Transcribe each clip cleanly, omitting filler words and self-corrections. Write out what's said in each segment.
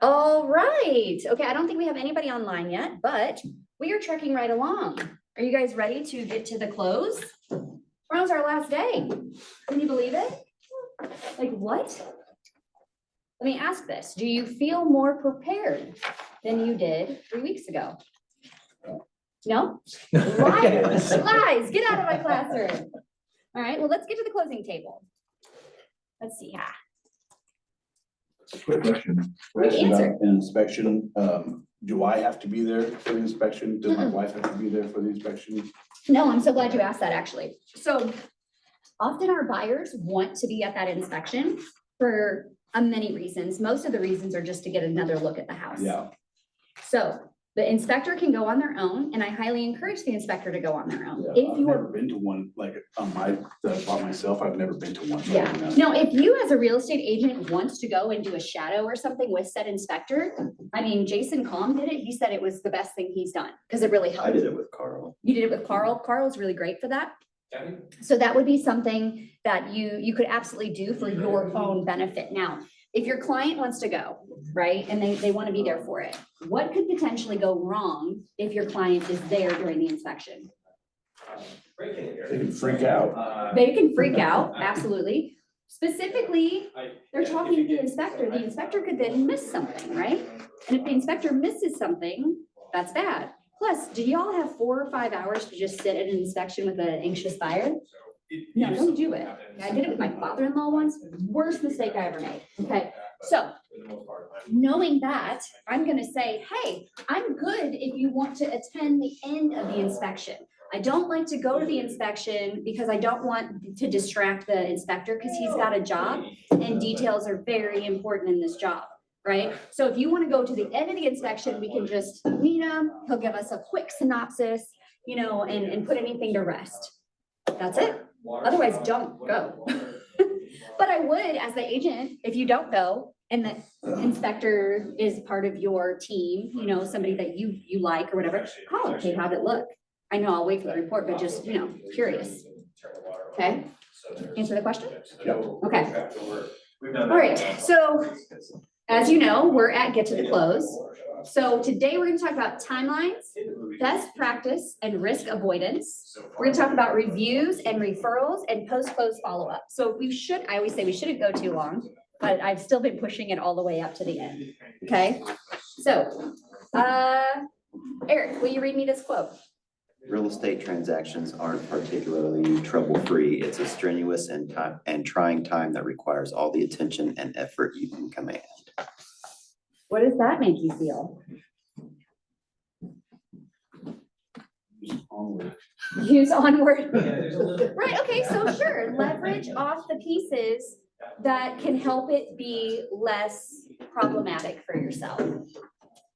All right. Okay, I don't think we have anybody online yet, but we are trekking right along. Are you guys ready to get to the close? Tomorrow's our last day. Can you believe it? Like what? Let me ask this. Do you feel more prepared than you did 3 weeks ago? No? Liars, lies, get out of my classroom. All right, well, let's get to the closing table. Let's see. Quick question. Quick answer. An inspection, do I have to be there for the inspection? Does my wife have to be there for the inspection? No, I'm so glad you asked that, actually. So often our buyers want to be at that inspection for many reasons. Most of the reasons are just to get another look at the house. Yeah. So the inspector can go on their own, and I highly encourage the inspector to go on their own. I've never been to one, like on my, that I bought myself, I've never been to one. So Yeah, no, if you as a real estate agent wants to go and do a shadow or something with said inspector, I mean, Jason Calm did it. He said it was the best thing he's done because it really helped. I did it with Carl. You did it with Carl. Carl's really great for that. So that would be something that you could absolutely do for your own benefit. Now, if your client wants to go, right, and they want to be there for it, what could potentially go wrong if your client is there during the inspection? They can freak out. They can freak out, absolutely. Specifically, they're talking to the inspector. The inspector could then miss something, right? And if the inspector misses something, that's bad. Plus, do y'all have 4 or 5 hours to just sit at an inspection with an anxious buyer? No, don't do it. I did it with my father-in-law once. Worst mistake I ever made. Okay, so knowing that, I'm gonna say, hey, I'm good if you want to attend the end of the inspection. I don't like to go to the inspection because I don't want to distract the inspector because he's got a job and details are very important in this job, right? So if you want to go to the end of the inspection, we can just meet him. He'll give us a quick synopsis, you know, and put anything to rest. That's it. Otherwise, don't go. But I would, as the agent, if you don't go and the inspector is part of your team, you know, somebody that you like or whatever, call him. Hey, how'd it look? I know I'll wait for the report, but just, you know, curious. Okay. Answer the question? Yeah. Okay. All right. So as you know, we're at Get to the Close. So today we're going to talk about timelines, best practice, and risk avoidance. We're going to talk about reviews and referrals and post-close follow-up. So I always say we shouldn't go too long, but I've still been pushing it all the way up to the end. Okay. So, Eric, will you read me this quote? Real estate transactions aren't particularly trouble-free. It's a strenuous and trying time that requires all the attention and effort you can command. What does that make you feel? Onward. Use onward. Right, okay, so sure, leverage off the pieces that can help it be less problematic for yourself.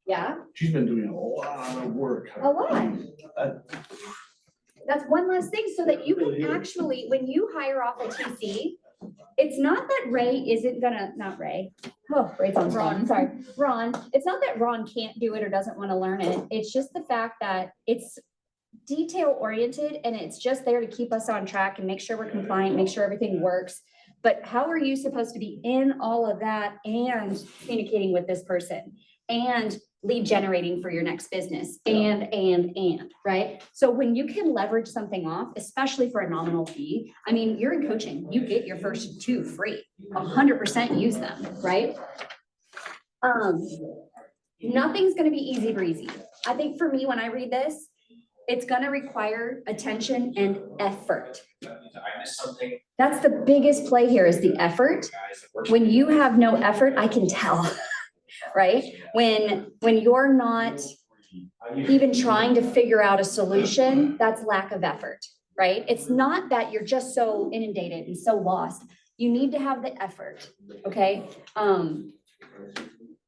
Yeah? She's been doing a lot of work. A lot. That's one less thing so that you can actually, when you hire off a TC, it's not that Ray isn't gonna, not Ray. Oh, Ray's on Ron, sorry. Ron, it's not that Ron can't do it or doesn't want to learn it. It's just the fact that it's detail oriented and it's just there to keep us on track and make sure we're compliant, make sure everything works. But how are you supposed to be in all of that and communicating with this person and lead generating for your next business and, right? So when you can leverage something off, especially for a nominal fee, I mean, you're in coaching, you get your first 2 free, 100% use them, right? Nothing's going to be easy breezy. I think for me, when I read this, it's going to require attention and effort. That's the biggest play here is the effort. When you have no effort, I can tell. Right? When you're not even trying to figure out a solution, that's lack of effort, right? It's not that you're just so inundated and so lost. You need to have the effort, okay? And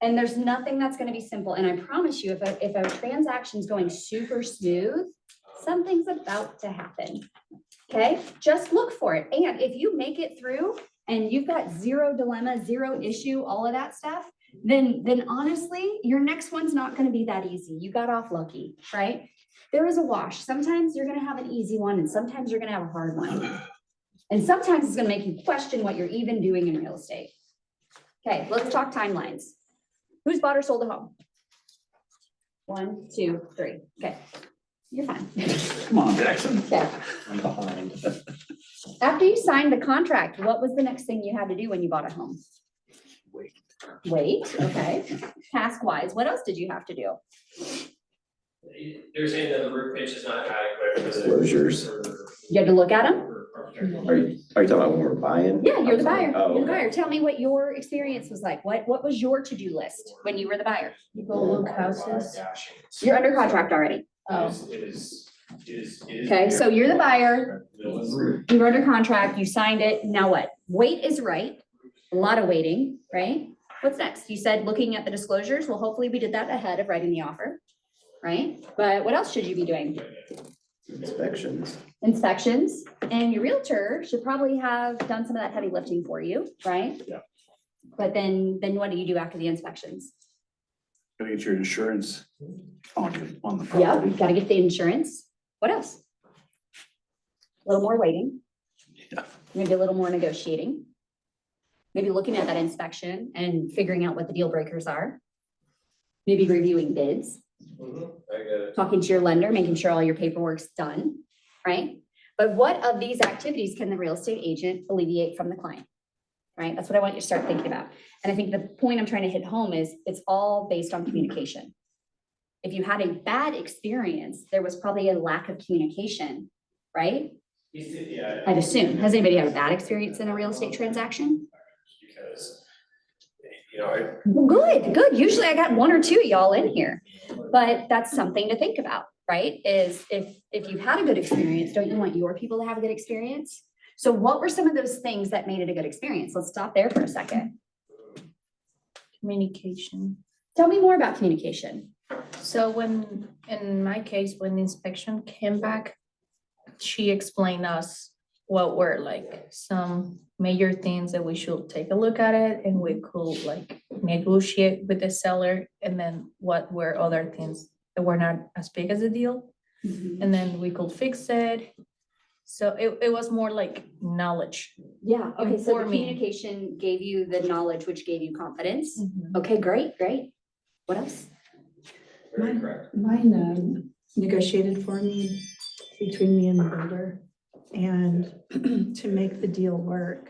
there's nothing that's going to be simple. And I promise you, if a transaction's going super smooth, something's about to happen, okay? Just look for it. And if you make it through and you've got zero dilemma, zero issue, all of that stuff, then honestly, your next one's not going to be that easy. You got off lucky, right? There is a wash. Sometimes you're going to have an easy one and sometimes you're going to have a hard one. And sometimes it's going to make you question what you're even doing in real estate. Okay, let's talk timelines. Who's bought or sold a home? 1, 2, 3. Okay. You're fine. Come on, Jackson. Okay. I'm behind. After you signed the contract, what was the next thing you had to do when you bought a home? Wait, okay. Task wise, what else did you have to do? They're saying that the roof pitch is not adequate for the. Disclosures. You had to look at them? Are you talking about when we're buying? Yeah, you're the buyer. Oh, You're the okay. buyer. Tell me what your experience was like. What was your to-do list when you were the buyer? You go look houses. You're under contract already. Oh, It is. Okay, so you're the buyer, you were under contract, you signed it, now what? Wait is right, a lot of waiting, right? What's next? You said looking at the disclosures, well, hopefully we did that ahead of writing the offer, right? But what else should you be doing? Inspections. Inspections, and your realtor should probably have done some of that heavy lifting for you, right? Yeah. But then what do you do after the inspections? Gotta get your insurance on the Yep, property. gotta get the insurance. What else? A little more waiting. Yeah. Maybe a little more negotiating. Maybe looking at that inspection and figuring out what the deal breakers are. Maybe reviewing bids, I get it. talking to your lender, making sure all your paperwork's done, right? But what of these activities can the real estate agent alleviate from the client? Right? That's what I want you to start thinking about. And I think the point I'm trying to hit home is it's all based on communication. If you had a bad experience, there was probably a lack of communication, right? Yeah. I'd assume. Has anybody had a bad experience in a real estate transaction? Because, you know, Well, good. Usually I got 1 or 2 of y'all in here, but that's something to think about, right? Is if you've had a good experience, don't you want your people to have a good experience? So what were some of those things that made it a good experience? Let's stop there for a second. communication. Tell me more about communication. So when, in my case, when the inspection came back, she explained us what were like some major things that we should take a look at it and we could like negotiate with the seller. And then what were other things that were not as big as a deal. And then we could fix it. So it was more like knowledge. Yeah, okay, so the Informing. communication gave you the knowledge, which gave you confidence. Okay, great. What else? very correct. Mine negotiated for me between me and the builder. And to make the deal work,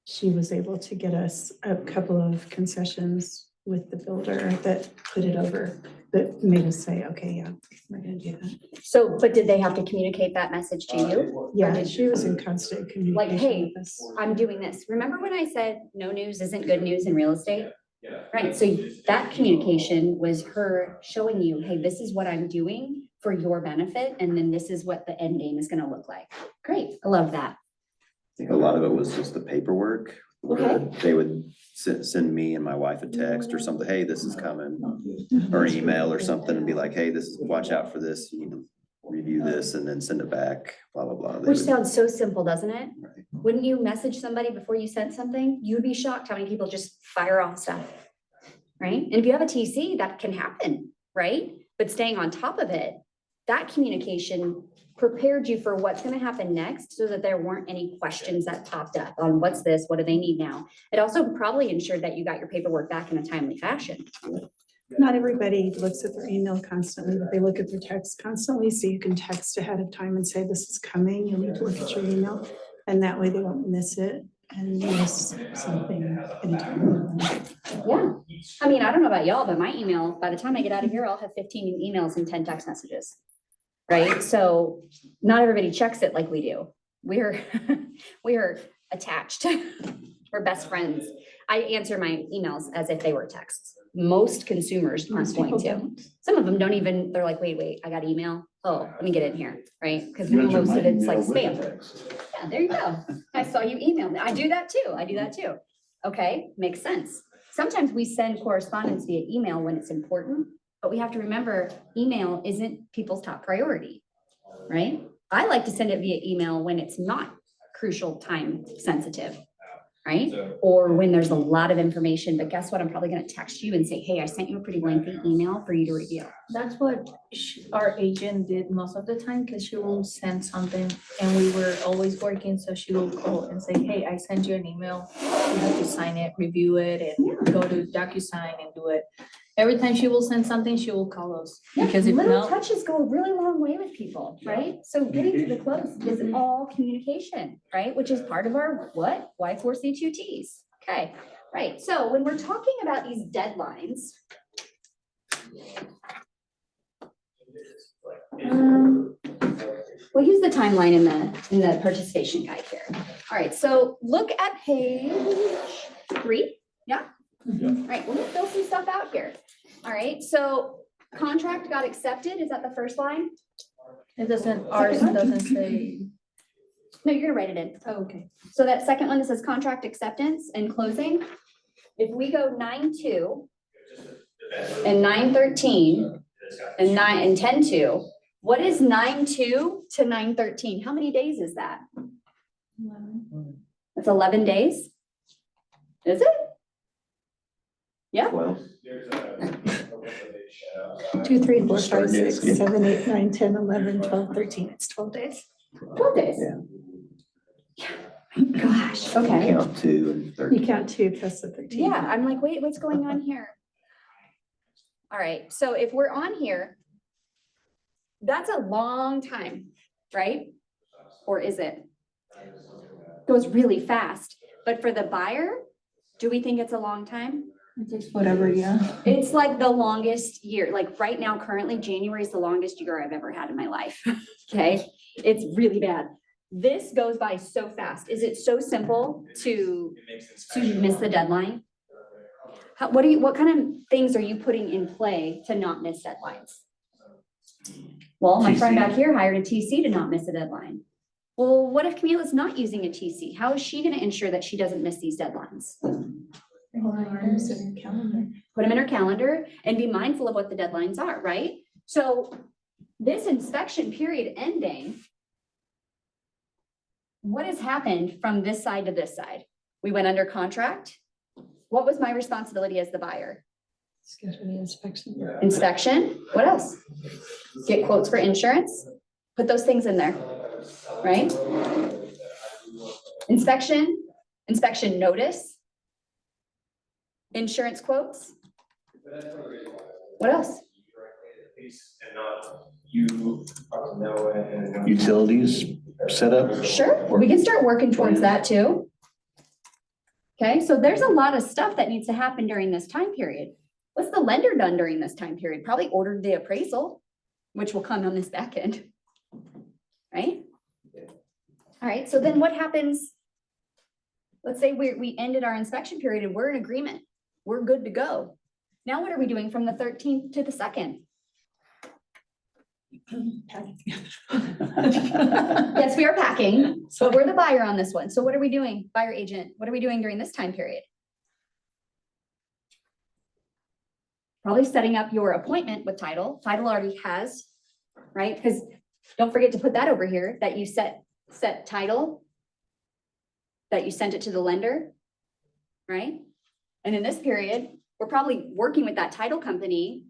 she was able to get us a couple of concessions with the builder that put it over, that made us say, okay, yeah, we're gonna do that. So, but did they have to communicate that message to you? Yeah, she was in constant Like, communication hey, with us. I'm doing this. Remember when I said no news isn't good news in real estate? Yeah. Right, so that communication was her showing you, hey, this is what I'm doing for your benefit, and then this is what the end game is gonna look like. Great, I love that. I think a lot of it was just the paperwork, where Okay. they would send me and my wife a text or something, hey, this is coming. Or an email or something and be like, hey, this is, watch out for this, you need to review this and then send it back, blah, blah, blah. They Which would- sounds so simple, doesn't it? Right. Wouldn't you message somebody before you sent something? You'd be shocked how many people just fire off stuff. Right? And if you have a TC, that can happen, right? But staying on top of it, that communication prepared you for what's gonna happen next so that there weren't any questions that popped up on what's this, what do they need now? It also probably ensured that you got your paperwork back in a timely fashion. Not everybody looks at their email constantly, but they look at their text constantly, so you can text ahead of time and say, this is coming, you'll need to look at your email. And that way they don't miss it and miss something anytime. Yeah, I mean, I don't know about y'all, but my email, by the time I get out of here, I'll have 15 new emails and 10 text messages. Right? So not everybody checks it like we do. We're attached. We're best friends. I answer my emails as if they were texts. Most consumers aren't Most going people to. don't. Some of them don't even, they're like, wait, I got email. Oh, let me get in here, right? Because You answer most my of it's like email with spam. a text. Yeah, there you go. I saw you email me. I do that too. Okay, makes sense. Sometimes we send correspondence via email when it's important, but we have to remember email isn't people's top priority, right? I like to send it via email when it's not crucial time sensitive, right? So, Or when there's a lot of information, but guess what? I'm probably gonna text you and say, hey, I sent you a pretty lengthy email for you to review. That's what our agent did most of the time, because she will send something and we were always working, so she will call and say, hey, I sent you an email. You have to sign it, review it, and go to DocuSign and do it. Every time she will send something, she will call us, because if Little not, touches go a really long way with people, right? So getting to the close is all communication, right? Which is part of our what? Y4C2Ts. Okay, right. So when we're talking about these deadlines, we'll use the timeline in the participation guide here. All right, so look at page 3. Yeah? All right, we'll fill some stuff out here. All right, so contract got accepted. Is that the first line? it doesn't, ours doesn't say. No, you're gonna write it in. Oh, okay. So that second one that says contract acceptance and closing, if we go 9/2 and 9/13 and 10/2, what is 9/2 to 9/13? How many days is that? That's 11 days? Is it? Yeah, Well, there's a. 2, 3, 4, 5, Start 6, days. 7, 8, 9, 10, 11, 12, 13. It's 12 days. 12 days. Gosh, okay. count 2 and You 13. count 2 plus the 13. Yeah, I'm like, wait, what's going on here? All right, so if we're on here, that's a long time, right? Or is it? Goes really fast, but for the buyer, do we think it's a long time? It takes whatever, yeah. It's like the longest year, like right now, currently, January is the longest year I've ever had in my life. Okay, it's really bad. This goes by so fast. Is it so simple to miss the deadline? What kind of things are you putting in play to not miss deadlines? Well, my friend TC. back here hired a TC to not miss a deadline. Well, what if Camila's not using a TC? How is she gonna ensure that she doesn't miss these deadlines? Reminders in your calendar. Put them in her calendar and be mindful of what the deadlines are, right? So this inspection period ending, what has happened from this side to this side? We went under contract. What was my responsibility as the buyer? Schedule the inspection. Inspection, what else? Get quotes for insurance, put those things in there, right? Inspection notice. Insurance quotes, what else? And not you know it and. Utilities set up? Sure, we can start working towards that too. Okay, so there's a lot of stuff that needs to happen during this time period. What's the lender done during this time period? Probably ordered the appraisal, which will come on this back end. Right? All right, so then what happens? Let's say we ended our inspection period and we're in agreement. We're good to go. Now what are we doing from the 13th to the 2nd? Yes, we are packing, but we're the buyer on this one. So what are we doing? Buyer agent, what are we doing during this time period? Probably setting up your appointment with title. Title already has, right? Because don't forget to put that over here, that you set title, that you sent it to the lender, right? And in this period, we're probably working with that title company,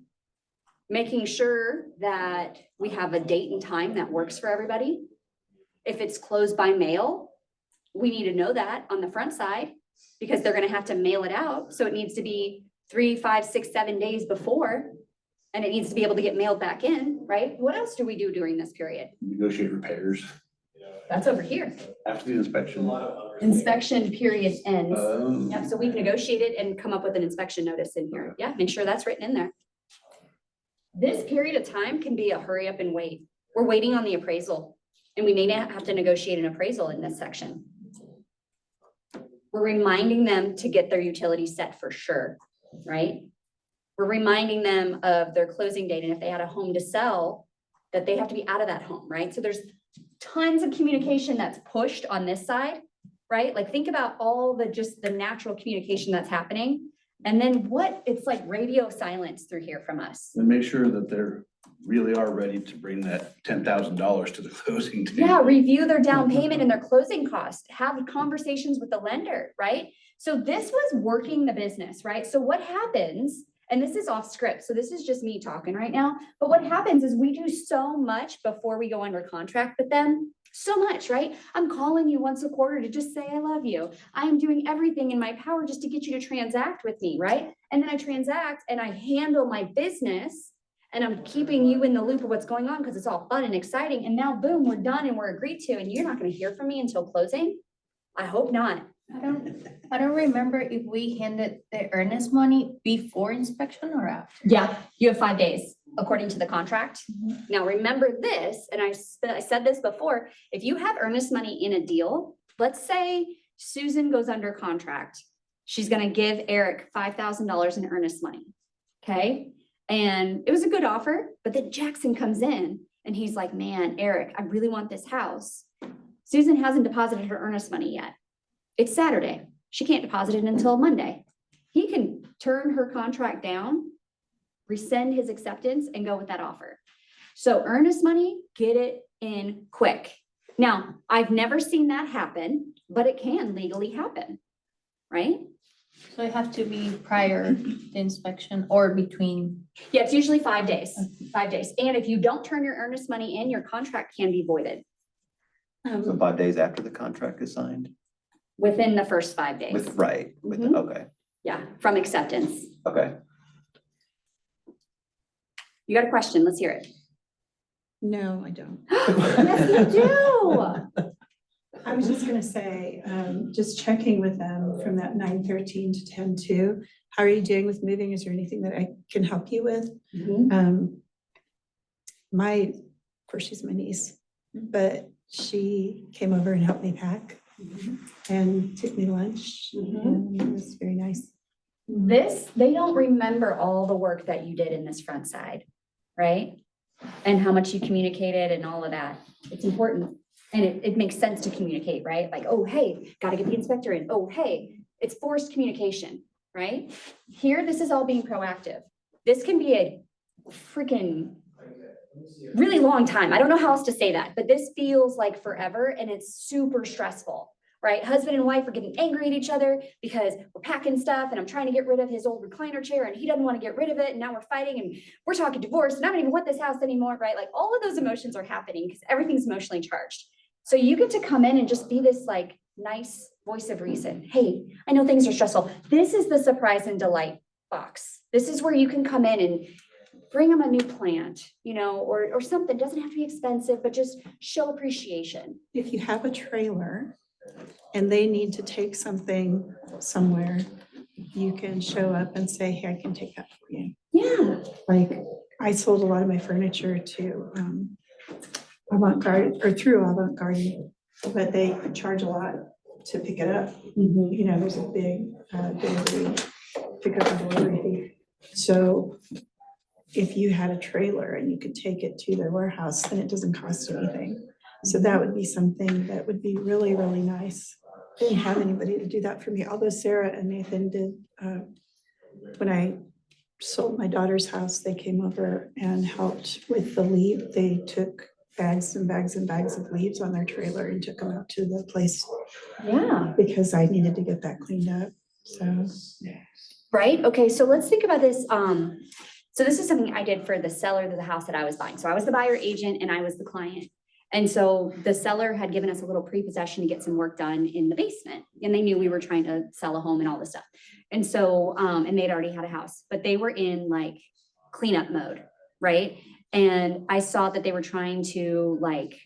making sure that we have a date and time that works for everybody. If it's closed by mail, we need to know that on the front side because they're gonna have to mail it out. So it needs to be 3, 5, 6, 7 days before, and it needs to be able to get mailed back in, right? What else do we do during this period? Negotiate repairs That's over here. after the inspection. Inspection period ends. Um, Yep, so we've negotiated and come up with an inspection notice in here. Yeah, make sure that's written in there. This period of time can be a hurry up and wait. We're waiting on the appraisal and we may not have to negotiate an appraisal in this section. We're reminding them to get their utilities set for sure, right? We're reminding them of their closing date and if they had a home to sell, that they have to be out of that home, right? So there's tons of communication that's pushed on this side, right? Like think about all the just the natural communication that's happening And then what, it's like radio silence through here from us. And make sure that they're really are ready to bring that $10,000 to the closing table. Yeah, review their down payment and their closing cost, have conversations with the lender, right? So this was working the business, right? So what happens, and this is off script, so this is just me talking right now, but what happens is we do so much before we go under contract with them. So much, right? I'm calling you once a quarter to just say I love you. I am doing everything in my power just to get you to transact with me, right? And then I transact and I handle my business and I'm keeping you in the loop of what's going on because it's all fun and exciting. And now boom, we're done and we're agreed to, and you're not going to hear from me until closing. I hope not. I don't remember if we handed the earnest money before inspection or after. Yeah, you have 5 days according to the contract. Now, remember this, and I said this before, if you have earnest money in a deal, let's say Susan goes under contract. She's gonna give Eric $5,000 in earnest money, okay? And it was a good offer, but then Jackson comes in and he's like, man, Eric, I really want this house. Susan hasn't deposited her earnest money yet. It's Saturday. She can't deposit it until Monday. He can turn her contract down, rescind his acceptance, and go with that offer. So earnest money, get it in quick. Now, I've never seen that happen, but it can legally happen, right? So it have to be prior to the inspection or between. Yeah, it's usually 5 days, 5 days. And if you don't turn your earnest money in, your contract can be voided So 5 days after the contract is signed? within the first 5 days. Right, Mhm. okay, Yeah, from acceptance. okay. You got a question? Let's hear it. No, I don't. Yes, you do. I was just gonna say, just checking with them from that 9:13 to 10:2. How are you doing with moving? Is there anything that I can help you with? Mhm. Of course, she's my niece, but she came over and helped me pack and took me to lunch. And it was very nice. They don't remember all the work that you did in this front side, right? And how much you communicated and all of that. It's important. And it makes sense to communicate, right? Like, oh, hey, gotta get the inspector in. Oh, hey, it's forced communication, right? Here, this is all being proactive. This can be a freaking really long time. I don't know how else to say that, but this feels like forever and it's super stressful, right? Husband and wife are getting angry at each other because we're packing stuff and I'm trying to get rid of his old recliner chair and he doesn't want to get rid of it. And now we're fighting and we're talking divorce and I don't even want this house anymore, right? Like all of those emotions are happening because everything's emotionally charged. So you get to come in and just be this like nice voice of reason. Hey, I know things are stressful. This is the surprise and delight box. This is where you can come in and bring them a new plant, you know, or something. It doesn't have to be expensive, but just show appreciation. If you have a trailer and they need to take something somewhere, you can show up and say, hey, I can take that for you. Yeah. Like, I sold a lot of my furniture to Avant-Garde, or through Avant-Garde, but they charge a lot to pick it up. You know, there's a big delivery, pickup and delivery fee. So if you had a trailer and you could take it to their warehouse, then it doesn't cost anything. So that would be something that would be really, really nice. I didn't have anybody to do that for me, although Sarah and Nathan did. When I sold my daughter's house, they came over and helped with the leave. They took bags and bags and bags of leaves on their trailer and took them out to the place Yeah. because I needed to get that cleaned up. So Right? Okay, so let's think about this. So this is something I did for the seller of the house that I was buying. So I was the buyer agent and I was the client. And so the seller had given us a little pre-possession to get some work done in the basement. And they knew we were trying to sell a home and all this stuff. And so, and they'd already had a house, but they were in like cleanup mode, right? And I saw that they were trying to like,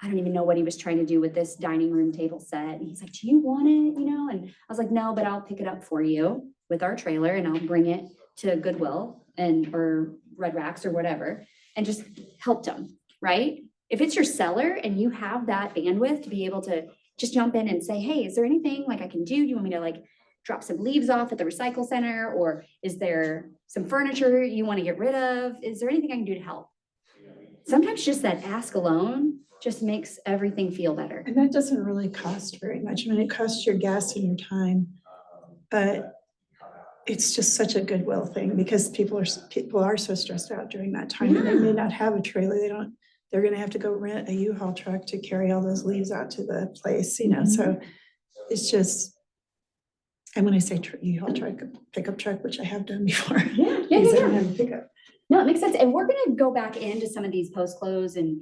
I don't even know what he was trying to do with this dining room table set. And he's like, do you want it? You know? And I was like, no, but I'll pick it up for you with our trailer and I'll bring it to Goodwill or Red Racks or whatever, and just helped them, right? If it's your seller and you have that bandwidth to be able to just jump in and say, hey, is there anything like I can do? Do you want me to like drop some leaves off at the recycle center? Or is there some furniture you want to get rid of? Is there anything I can do to help? Sometimes just that ask alone just makes everything feel better. and that doesn't really cost very much. I mean, it costs your gas and your time, but it's just such a goodwill thing because people are so stressed out during that time and they may not have a trailer. They're gonna have to go rent a U-Haul truck to carry all those leaves out to the place, so it's just. And when I say U-Haul truck, pickup truck, which I have done before. Yeah. because I don't have a pickup. No, it makes sense. And we're gonna go back into some of these post-close and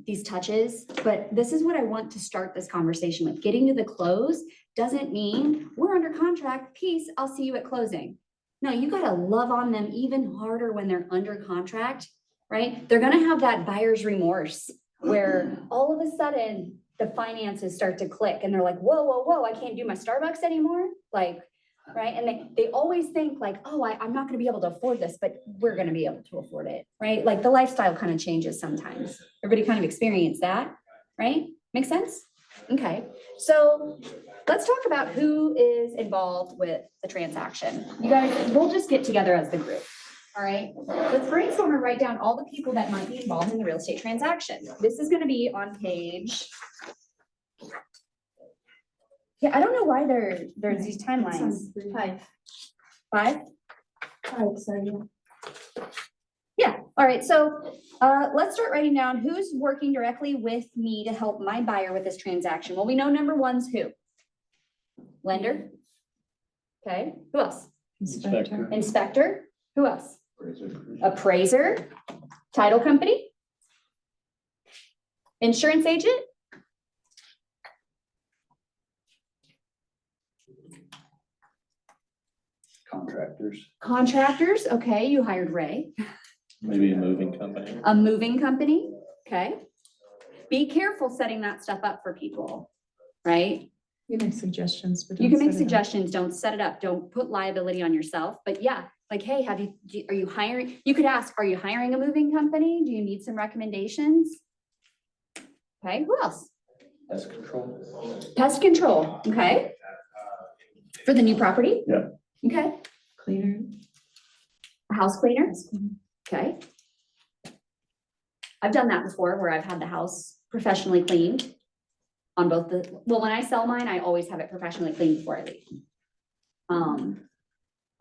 these touches, but this is what I want to start this conversation with. Getting to the close doesn't mean we're under contract, peace, I'll see you at closing. No, you gotta love on them even harder when they're under contract, right? They're gonna have that buyer's remorse where all of a sudden the finances start to click and they're like, whoa, I can't do my Starbucks anymore. Like, right? And they always think like, oh, I'm not gonna be able to afford this, but we're gonna be able to afford it, right? Like the lifestyle kind of changes sometimes. Everybody kind of experienced that, right? Make sense? Okay, so let's talk about who is involved with the transaction. You guys, we'll just get together as the group, all right? Let's brainstorm and write down all the people that might be involved in the real estate transaction. This is gonna be on page. Yeah, I don't know why there's these timelines. Five? Sorry. Yeah, all right, so let's start writing down who's working directly with me to help my buyer with this transaction. Well, we know number one's who? Lender? Okay, who else? Inspector? Who else? Appraiser? Title company? Insurance agent? Contractors, okay, you hired Ray. Maybe a moving company. A moving company, okay. Be careful setting that stuff up for people, right? You make suggestions, but. You don't can make set it up. suggestions, don't set it up, don't put liability on yourself, but yeah, like, hey, are you hiring? You could ask, are you hiring a moving company? Do you need some recommendations? Okay, who else? Pest control. Pest control, okay. For the new property? Yeah. Okay, Cleaner. a house cleaner, okay. I've done that before where I've had the house professionally cleaned on both well, when I sell mine, I always have it professionally cleaned before I leave.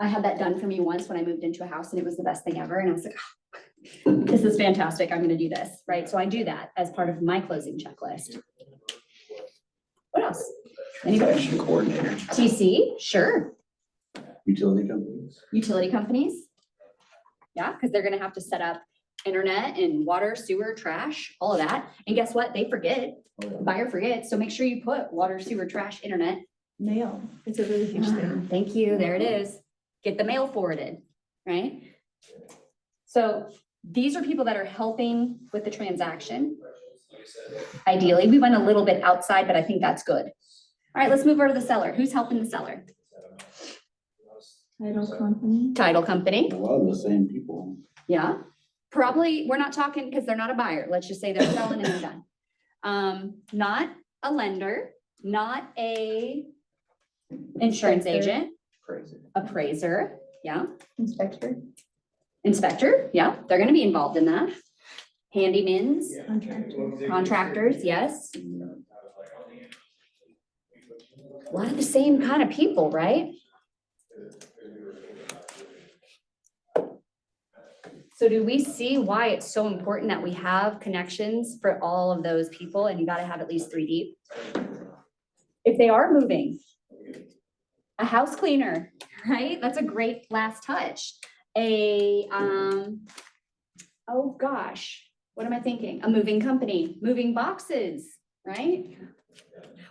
I had that done for me once when I moved into a house and it was the best thing ever. And I was like, oh, this is fantastic. I'm gonna do this, right? So I do that as part of my closing checklist. What else? Anybody? Inspection coordinator. TC, sure. Utility companies. Utility companies. Yeah, because they're gonna have to set up internet and water, sewer, trash, all of that. And guess what? They forget, the buyer forgets. So make sure you put water, sewer, trash, internet. Mail, it's a really huge thing. Thank you, there it is. Get the mail forwarded, right? So these are people that are helping with the transaction. Ideally, we went a little bit outside, but I think that's good. All right, let's move over to the seller. Who's helping the seller? Title company. Title company, A lot of the same people. yeah. Probably, we're not talking, because they're not a buyer. Let's just say they're selling and they're done. Not a lender, not a insurance Inspector. agent, Crazy. appraiser, yeah. Inspector. Inspector, yeah, they're gonna be involved in that. Handymans, Contractor. contractors, yes. A lot of the same kind of people, right? So do we see why it's so important that we have connections for all of those people, and you gotta have at least 3 deep? If they are moving, a house cleaner, right? That's a great last touch. Oh gosh, what am I thinking? A moving company, moving boxes, right?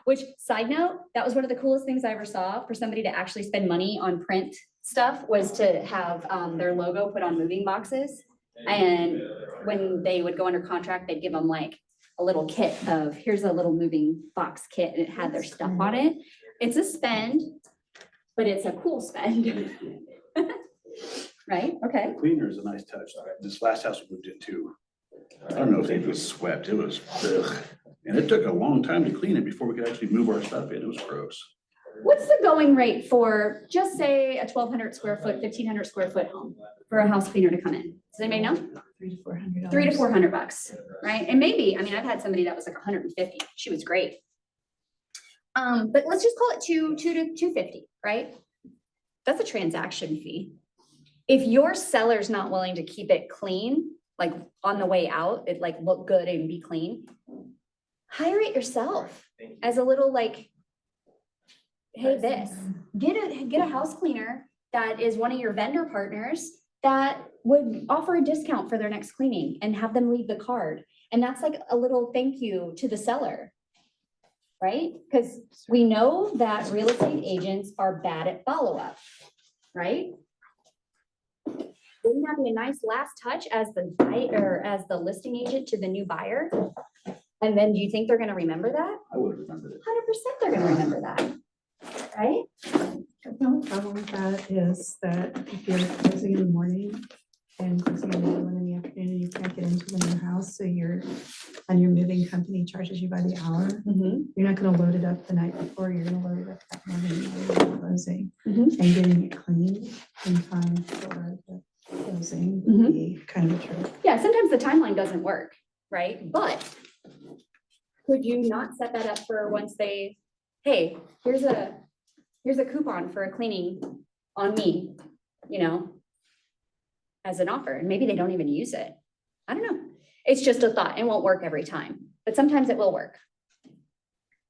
Which, side note, that was one of the coolest things I ever saw for somebody to actually spend money on print stuff, was to have their logo put on moving boxes. And when they would go under contract, they'd give them like a little kit of, here's a little moving box kit, and it had their stuff on it. It's a spend, but it's a cool spend. Right, okay. Cleaner is a nice touch. This last house we moved into, I don't know if it was swept, it was, ugh. And it took a long time to clean it before we could actually move our stuff in. It was gross. What's the going rate for, just say, a 1,200 square foot, 1,500 square foot home for a house cleaner to come in? Does anybody know? $300 to $400. $300 to $400, right? And maybe, I mean, I've had somebody that was like 150. She was great. But let's just call it 200 to 250, right? That's a transaction fee. If your seller's not willing to keep it clean, like on the way out, it like look good and be clean, hire it yourself as a little like, hey, this, get a house cleaner that is one of your vendor partners that would offer a discount for their next cleaning and have them leave the card. And that's like a little thank you to the seller. Right? Because we know that real estate agents are bad at follow-up, right? Wouldn't that be a nice last touch as the buyer, as the listing agent to the new buyer? And then do you think they're gonna remember that? I would have remembered it. 100% they're gonna remember that, right? The only problem with that is that if you're closing in the morning and closing in the other one in the afternoon, you can't get into the new house, so and your moving company charges you by the hour. You're not gonna load it up the night before, you're gonna load it up that morning while you're closing. Mhm. And getting it clean in time for the closing would be kind of a trick. Yeah, sometimes the timeline doesn't work, right? But could you not set that up for once they, hey, here's a coupon for a cleaning on me, you know, as an offer, and maybe they don't even use it. I don't know. It's just a thought. It won't work every time, but sometimes it will work.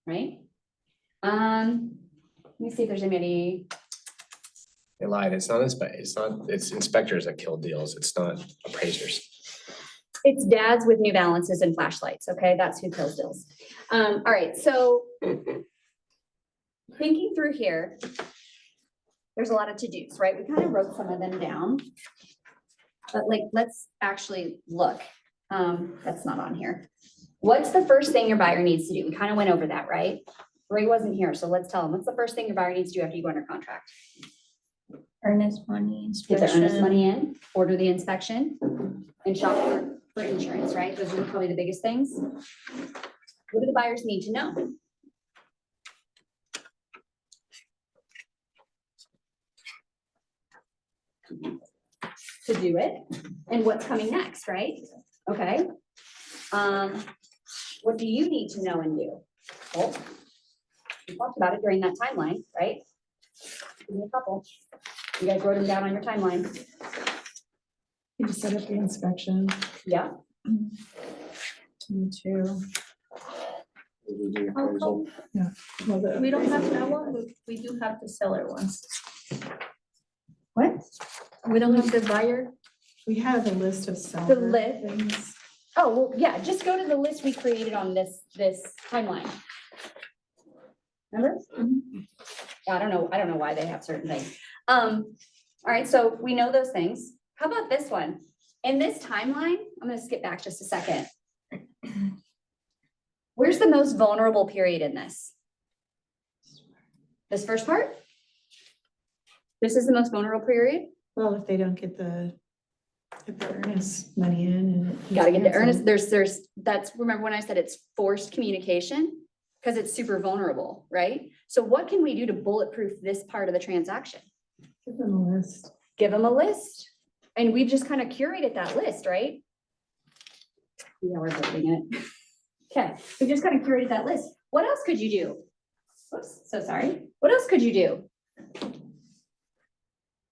Right? Let me see if there's any, They lied. It's not it's inspectors that kill deals. It's not appraisers. it's dads with New Balances and flashlights, okay? That's who kills deals. All right, so thinking through here, there's a lot of to-dos, right? We kind of wrote some of them down. But like, let's actually look. That's not on here. What's the first thing your buyer needs to do? We kind of went over that, right? Ray wasn't here, so let's tell him, what's the first thing your buyer needs to do after you go under contract? Earnest money, Get the earnest inspection. money in, order the inspection, and shop for insurance, right? Those are probably the biggest things. What do the buyers need to know? To do it, and what's coming next, right? Okay. What do you need to know and do? Well, we talked about it during that timeline, right? Give me a couple. You guys wrote them down on your timeline. You just set up the inspection. Yeah. You too. How come Well, the we don't have appraisal- that one, but we do have the seller ones. What? We don't have the buyer. We have a list of seller list. things. Oh, well, yeah, just go to the list we created on this timeline. Remember? I don't know why they have certain things. All right, so we know those things. How about this one? In this timeline, I'm gonna skip back just a second. Where's the most vulnerable period in this? This first part? This is the most vulnerable period? Well, if they don't get the earnest money in and. You gotta get the earnest, remember when I said it's forced communication? Because it's super vulnerable, right? So what can we do to bulletproof this part of the transaction? Give them a list. Give them a list. And we've just kind of curated that list, right? Yeah, we're building it. Okay, we just kind of curated that list. What else could you do? Whoops, so sorry. What else could you do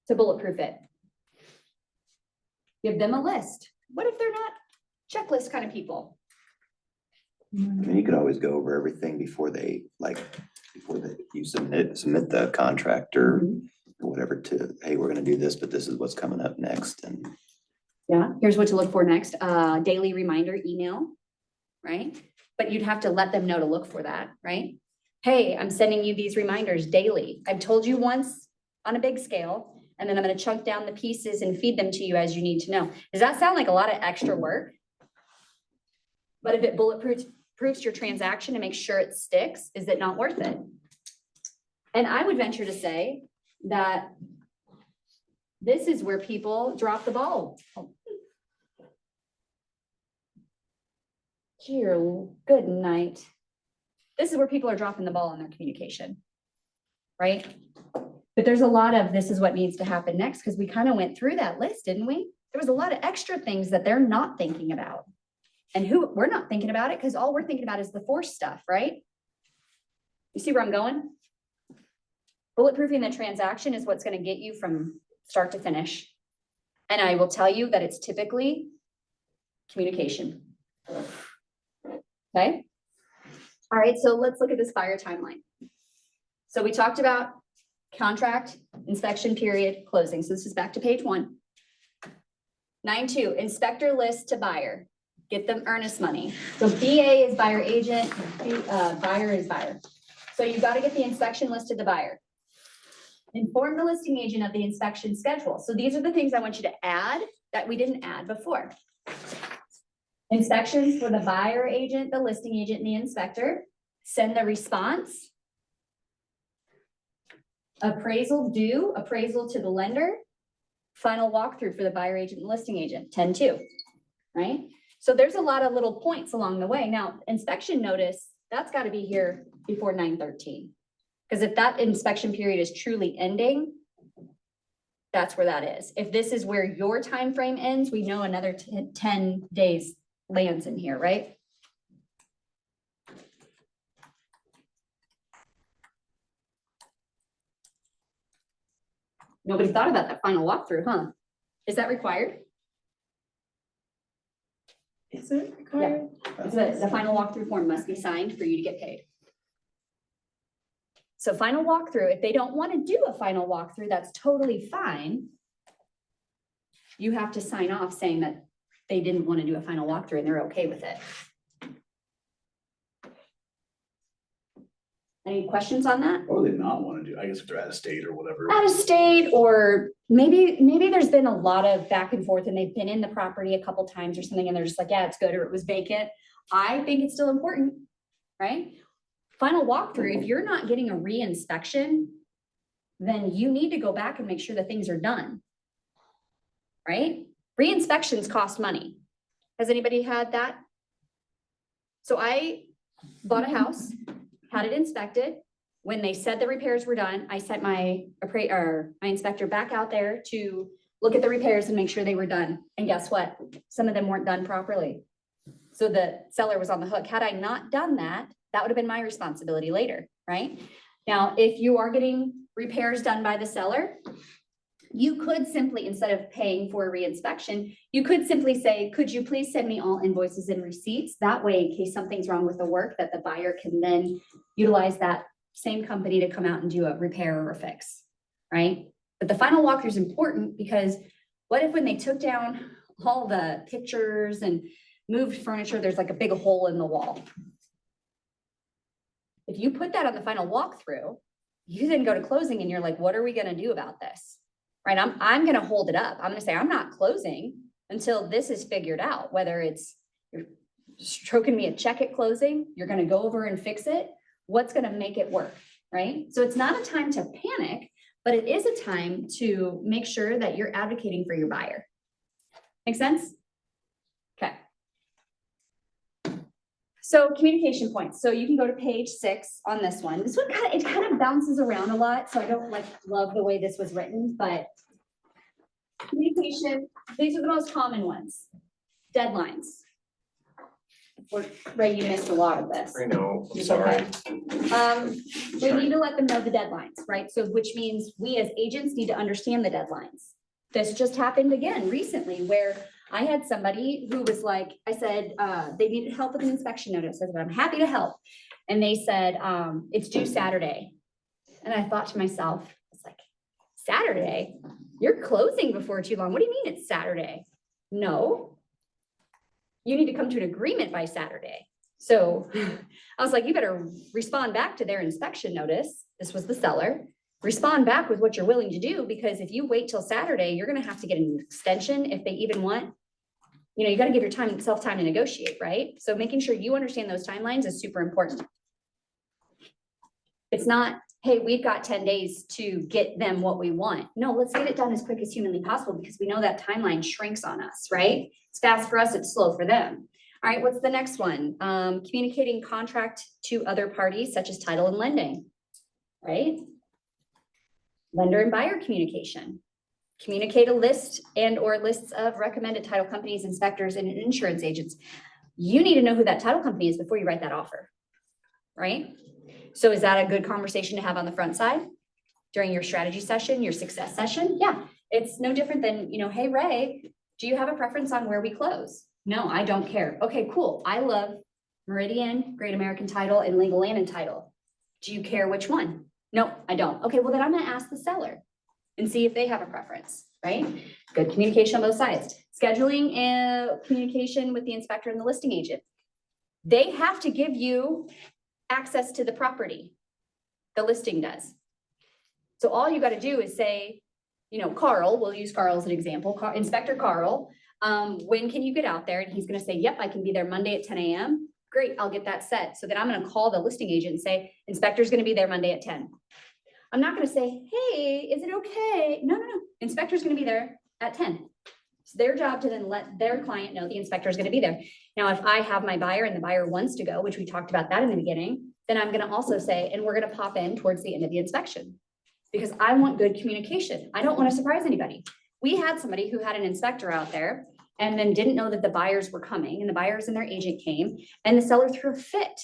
to bulletproof it? Give them a list. What if they're not checklist kind of people? I mean, you could always go over everything before you submit the contract or whatever hey, we're gonna do this, but this is what's coming up next and. Yeah, here's what to look for next, daily reminder email, right? But you'd have to let them know to look for that, right? Hey, I'm sending you these reminders daily. I've told you once on a big scale, and then I'm gonna chunk down the pieces and feed them to you as you need to know. Does that sound like a lot of extra work? But if it proofs your transaction to make sure it sticks, is it not worth it? And I would venture to say that this is where people drop the ball. Dear, good night. This is where people are dropping the ball in their communication, right? But there's a lot of this is what needs to happen next, because we kind of went through that list, didn't we? There was a lot of extra things that they're not thinking about. And we're not thinking about it because all we're thinking about is the force stuff, right? You see where I'm going? Bulletproofing the transaction is what's gonna get you from start to finish. And I will tell you that it's typically communication. Okay? All right, so let's look at this fire timeline. So we talked about contract, inspection period, closing. So this is back to page 1. 9.2, inspector list to buyer. Get them earnest money. So BA is buyer agent, buyer is buyer. So you gotta get the inspection list to the buyer. Inform the listing agent of the inspection schedule. So these are the things I want you to add that we didn't add before. Inspections for the buyer agent, the listing agent, and the inspector. Send the response. Appraisal due, appraisal to the lender. Final walkthrough for the buyer agent and listing agent, 10-2, right? So there's a lot of little points along the way. Now, inspection notice, that's gotta be here before 9/13. Because if that inspection period is truly ending, that's where that is. If this is where your time frame ends, we know another 10 days lands in here, right? Nobody thought about that final walkthrough, huh? Is that required? Is it required? The final walkthrough form must be signed for you to get paid. So final walkthrough, if they don't want to do a final walkthrough, that's totally fine. You have to sign off saying that they didn't want to do a final walkthrough and they're okay with it. Any questions on that? What would they not want to do? I guess if they're out of state or whatever. Out of state, or maybe there's been a lot of back and forth and they've been in the property a couple times or something and they're just like, yeah, it's good, or it was vacant. I think it's still important, right? Final walkthrough, if you're not getting a re-inspection, then you need to go back and make sure that things are done. Right? Re-inspections cost money. Has anybody had that? So I bought a house, had it inspected. When they said the repairs were done, I sent my inspector back out there to look at the repairs and make sure they were done. And guess what? Some of them weren't done properly. So the seller was on the hook. Had I not done that, that would have been my responsibility later, right? Now, if you are getting repairs done by the seller, you could simply, instead of paying for a re-inspection, you could simply say, could you please send me all invoices and receipts? That way, in case something's wrong with the work, that the buyer can then utilize that same company to come out and do a repair or a fix, right? But the final walkthrough is important because what if when they took down all the pictures and moved furniture, there's like a big hole in the wall? If you put that on the final walkthrough, you then go to closing and you're like, what are we gonna do about this? Right, I'm gonna hold it up. I'm gonna say, I'm not closing until this is figured out, whether it's you're stroking me a check at closing, you're gonna go over and fix it. What's gonna make it work, right? So it's not a time to panic, but it is a time to make sure that you're advocating for your buyer. Make sense? Okay. So communication points. So you can go to page 6 on this one. This one kind of bounces around a lot, so I don't love the way this was written, but communication, these are the most common ones. Deadlines. Ray, you missed a lot of this. I know, I'm It's sorry. okay. We need to let them know the deadlines, right? So which means we as agents need to understand the deadlines. This just happened again recently where I had somebody who was like, I said, they needed help with an inspection notice. I said, I'm happy to help. And they said, it's due Saturday. And I thought to myself, it's like, Saturday? You're closing before too long. What do you mean it's Saturday? No. You need to come to an agreement by Saturday. So I was like, you better respond back to their inspection notice. This was the seller. Respond back with what you're willing to do, because if you wait till Saturday, you're gonna have to get an extension if they even want. You gotta give yourself time to negotiate, right? So making sure you understand those timelines is super important. It's not, hey, we've got 10 days to get them what we want. No, let's get it done as quick as humanly possible because we know that timeline shrinks on us, right? It's fast for us, it's slow for them. All right, what's the next one? Communicating contract to other parties such as title and lending, right? Lender and buyer communication. Communicate a list and or lists of recommended title companies, inspectors, and insurance agents. You need to know who that title company is before you write that offer, right? So is that a good conversation to have on the front side? during your strategy session, your success session. Yeah, it's no different than, hey, Ray, do you have a preference on where we close? No, I don't care. Okay, cool. I love Meridian, Great American Title, and Legal Land and Title. Do you care which one? No, I don't. Okay, well then I'm gonna ask the seller and see if they have a preference, right? Good communication on both sides. Scheduling and communication with the inspector and the listing agent. They have to give you access to the property. The listing does. So all you gotta do is say, Carl, we'll use Carl as an example, Inspector Carl, when can you get out there? And he's gonna say, yep, I can be there Monday at 10 a.m. Great, I'll get that set. So then I'm gonna call the listing agent and say, inspector's gonna be there Monday at 10. I'm not gonna say, hey, is it okay? No. Inspector's gonna be there at 10. It's their job to then let their client know the inspector is gonna be there. Now, if I have my buyer and the buyer wants to go, which we talked about that in the beginning, then I'm gonna also say, and we're gonna pop in towards the end of the inspection. Because I want good communication. I don't wanna surprise anybody. We had somebody who had an inspector out there and then didn't know that the buyers were coming, and the buyers and their agent came, and the seller threw a fit.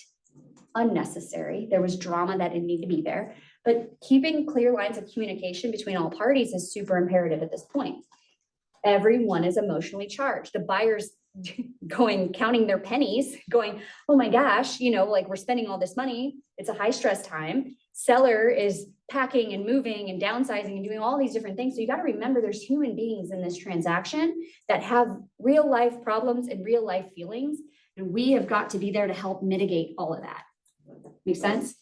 Unnecessary. There was drama that didn't need to be there. But keeping clear lines of communication between all parties is super imperative at this point. Everyone is emotionally charged. The buyers counting their pennies, going, oh my gosh, we're spending all this money. It's a high stress time. Seller is packing and moving and downsizing and doing all these different things. So you got to remember there's human beings in this transaction that have real life problems and real life feelings. And we have got to be there to help mitigate all of that. Make sense?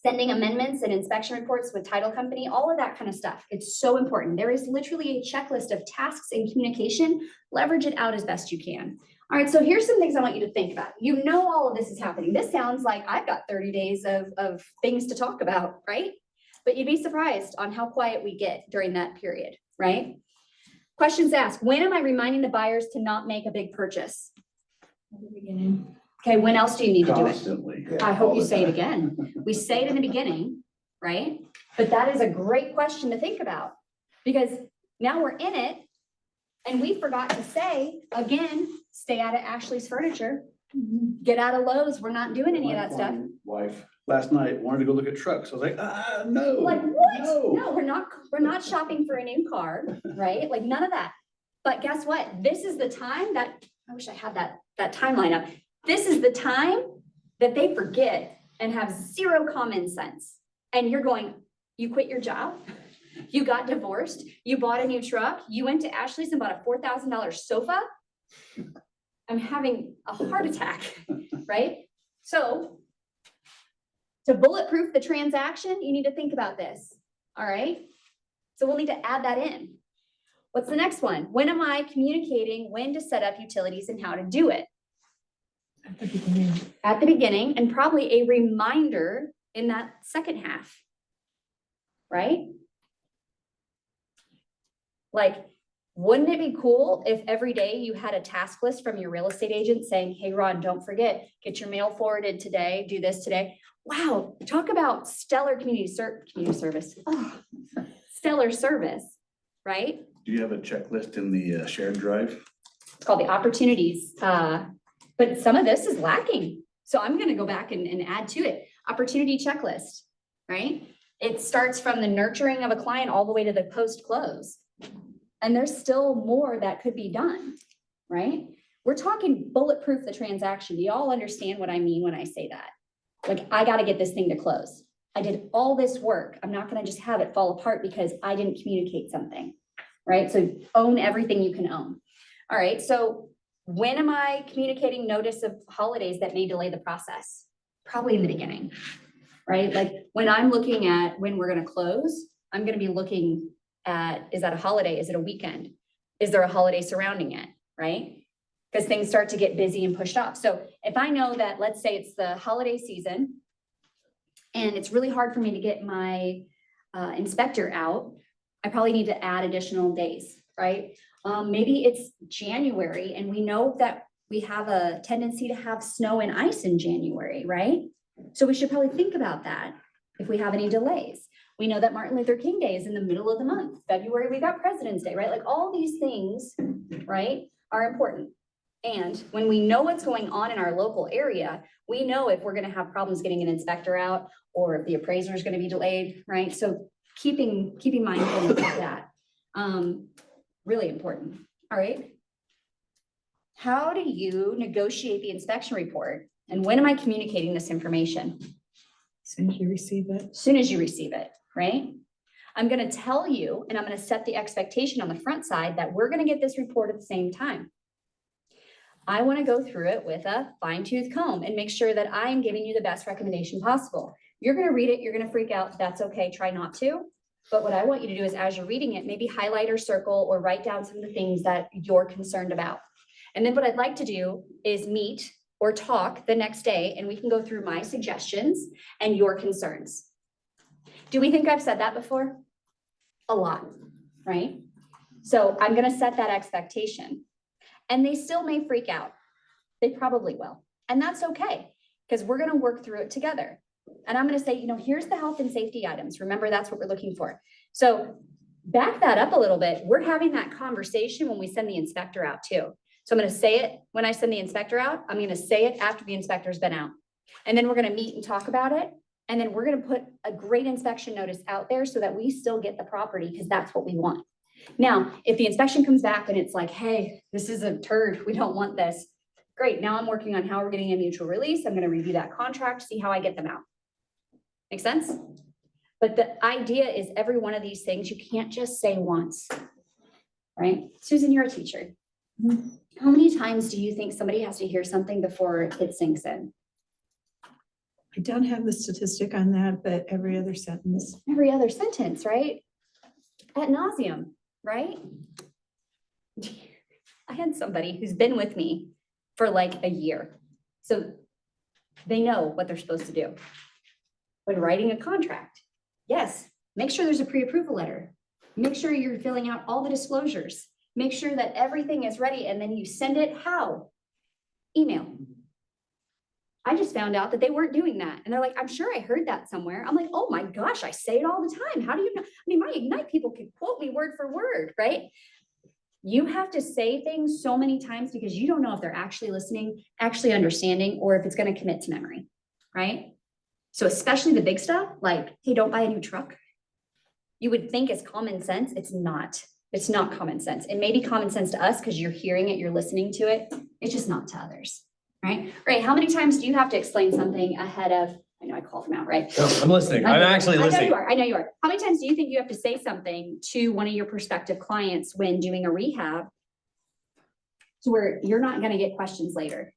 Sending amendments and inspection reports with title company, all of that kind of stuff. It's so important. There is literally a checklist of tasks and communication. Leverage it out as best you can. All right, so here's some things I want you to think about. All of this is happening. This sounds like I've got 30 days of things to talk about, right? But you'd be surprised on how quiet we get during that period, right? Questions asked. When am I reminding the buyers to not make a big purchase? At the beginning. Okay, when else do you need to do it? Constantly. I hope you say it again. We say it in the beginning, right? But that is a great question to think about because now we're in it and we forgot to say, again, stay out of Ashley's Furniture, get out of Lowe's. We're not doing any of that stuff. Wife last night wanted to go look at trucks. I was like, no. Like what? No. No, we're not shopping for a new car, right? Like none of that. But guess what? This is the time that, I wish I had that timeline up. This is the time that they forget and have zero common sense. And you're going, you quit your job, you got divorced, you bought a new truck, you went to Ashley's and bought a $4,000 sofa. I'm having a heart attack, right? So to bulletproof the transaction, you need to think about this, all right? So we'll need to add that in. What's the next one? When am I communicating when to set up utilities and how to do it? At the beginning. At the beginning, and probably a reminder in that second half, right? Like, wouldn't it be cool if every day you had a task list from your real estate agent saying, hey, Ron, don't forget, get your mail forwarded today, do this today. Wow, talk about stellar community service. Oh, stellar service, right? Do you have a checklist in the shared drive? It's called the opportunities. But some of this is lacking. So I'm gonna go back and add to it. Opportunity checklist, right? It starts from the nurturing of a client all the way to the post-close. And there's still more that could be done, right? We're talking bulletproof the transaction. Do y'all understand what I mean when I say that? Like, I gotta get this thing to close. I did all this work. I'm not gonna just have it fall apart because I didn't communicate something, right? So own everything you can own. All right, so when am I communicating notice of holidays that may delay the process? Probably in the beginning, right? Like when I'm looking at when we're gonna close, I'm gonna be looking at, is that a holiday? Is it a weekend? Is there a holiday surrounding it, right? Because things start to get busy and pushed off. So if I know that, let's say it's the holiday season and it's really hard for me to get my inspector out, I probably need to add additional days, right? Maybe it's January and we know that we have a tendency to have snow and ice in January, right? So we should probably think about that if we have any delays. We know that Martin Luther King Day is in the middle of the month. February, we got President's Day, right? Like all these things, right, are important. And when we know what's going on in our local area, we know if we're gonna have problems getting an inspector out or if the appraiser is gonna be delayed, right? So keeping mindful of that, really important, all right? How do you negotiate the inspection report? And when am I communicating this information? As soon as you receive it. As soon as you receive it, right? I'm gonna tell you, and I'm gonna set the expectation on the front side that we're gonna get this report at the same time. I wanna go through it with a fine tooth comb and make sure that I'm giving you the best recommendation possible. You're gonna read it, you're gonna freak out, that's okay, try not to. But what I want you to do is as you're reading it, maybe highlight or circle or write down some of the things that you're concerned about. And then what I'd like to do is meet or talk the next day and we can go through my suggestions and your concerns. Do we think I've said that before? A lot, right? So I'm gonna set that expectation. And they still may freak out. They probably will. And that's okay, because we're gonna work through it together. And I'm gonna say, you know, here's the health and safety items. Remember, that's what we're looking for. So back that up a little bit. We're having that conversation when we send the inspector out too. So I'm gonna say it when I send the inspector out. I'm gonna say it after the inspector's been out. And then we're gonna meet and talk about it. And then we're gonna put a great inspection notice out there so that we still get the property, because that's what we want. Now, if the inspection comes back and it's like, hey, this is a turd, we don't want this. Great, now I'm working on how we're getting a mutual release. I'm gonna review that contract, see how I get them out. Make sense? But the idea is every one of these things, you can't just say once, right? Susan, you're a teacher. How many times do you think somebody has to hear something before it sinks in? I don't have the statistic on that, but every other sentence. Every other sentence, right? Ad nauseum, right? I had somebody who's been with me for like a year. So they know what they're supposed to do. When writing a contract, yes, make sure there's a pre-approval letter. Make sure you're filling out all the disclosures. Make sure that everything is ready and then you send it how? Email. I just found out that they weren't doing that. And they're like, I'm sure I heard that somewhere. I'm like, oh my gosh, I say it all the time. How do you know? I mean, my Ignite people could quote me word for word, right? You have to say things so many times because you don't know if they're actually listening, actually understanding, or if it's going to commit to memory, right? So especially the big stuff, like, hey, don't buy a new truck. You would think it's common sense. It's not. It's not common sense. It may be common sense to us because you're hearing it, you're listening to it. It's just not to others. Right? Right. How many times do you have to explain something ahead of, I know I called them out, right? No, I'm listening. I'm actually I know listening. you are. I know you are. How many times do you think you have to say something to one of your prospective clients when doing a rehab to where you're not going to get questions later?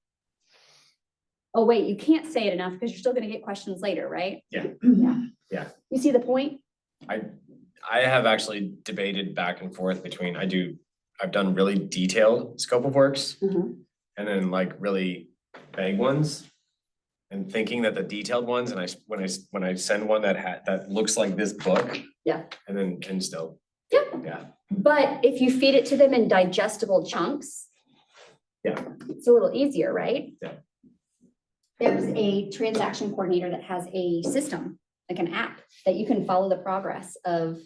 Oh, wait, you can't say it enough because you're still going to get questions later, right? Yeah. Yeah. Yeah. You see the point? I have actually debated back and forth between, I've done really detailed scope of works Mhm. and then like really vague ones. And thinking that the detailed ones, and when I send one that looks like this book. Yeah. And then can still. Yeah. Yeah. But if you feed it to them in digestible chunks. Yeah. It's a little easier, right? Yeah. There's a transaction coordinator that has a system, like an app, that you can follow the progress of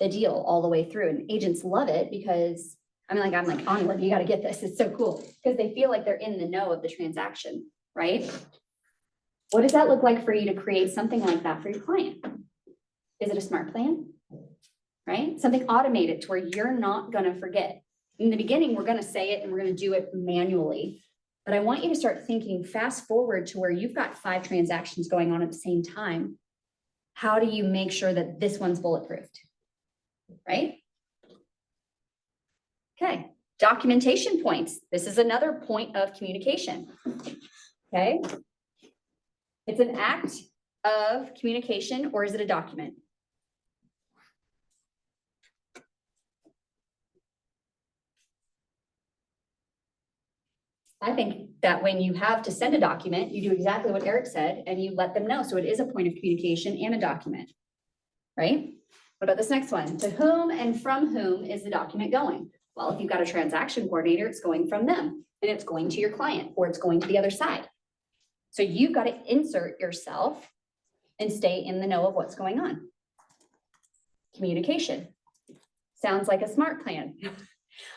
the deal all the way through. And agents love it because I'm like, Onward, you gotta get this. It's so cool. Because they feel like they're in the know of the transaction, right? What does that look like for you to create something like that for your client? Is it a smart plan? Right? Something automated to where you're not gonna forget. In the beginning, we're gonna say it and we're gonna do it manually. But I want you to start thinking fast forward to where you've got 5 transactions going on at the same time. How do you make sure that this one's bulletproofed? Right? Okay, documentation points. This is another point of communication. Okay. It's an act of communication, or is it a document? I think that when you have to send a document, you do exactly what Eric said and you let them know. So it is a point of communication and a document, right? What about this next one? To whom and from whom is the document going? Well, if you've got a transaction coordinator, it's going from them and it's going to your client or it's going to the other side. So you've got to insert yourself and stay in the know of what's going on. Communication. Sounds like a smart plan.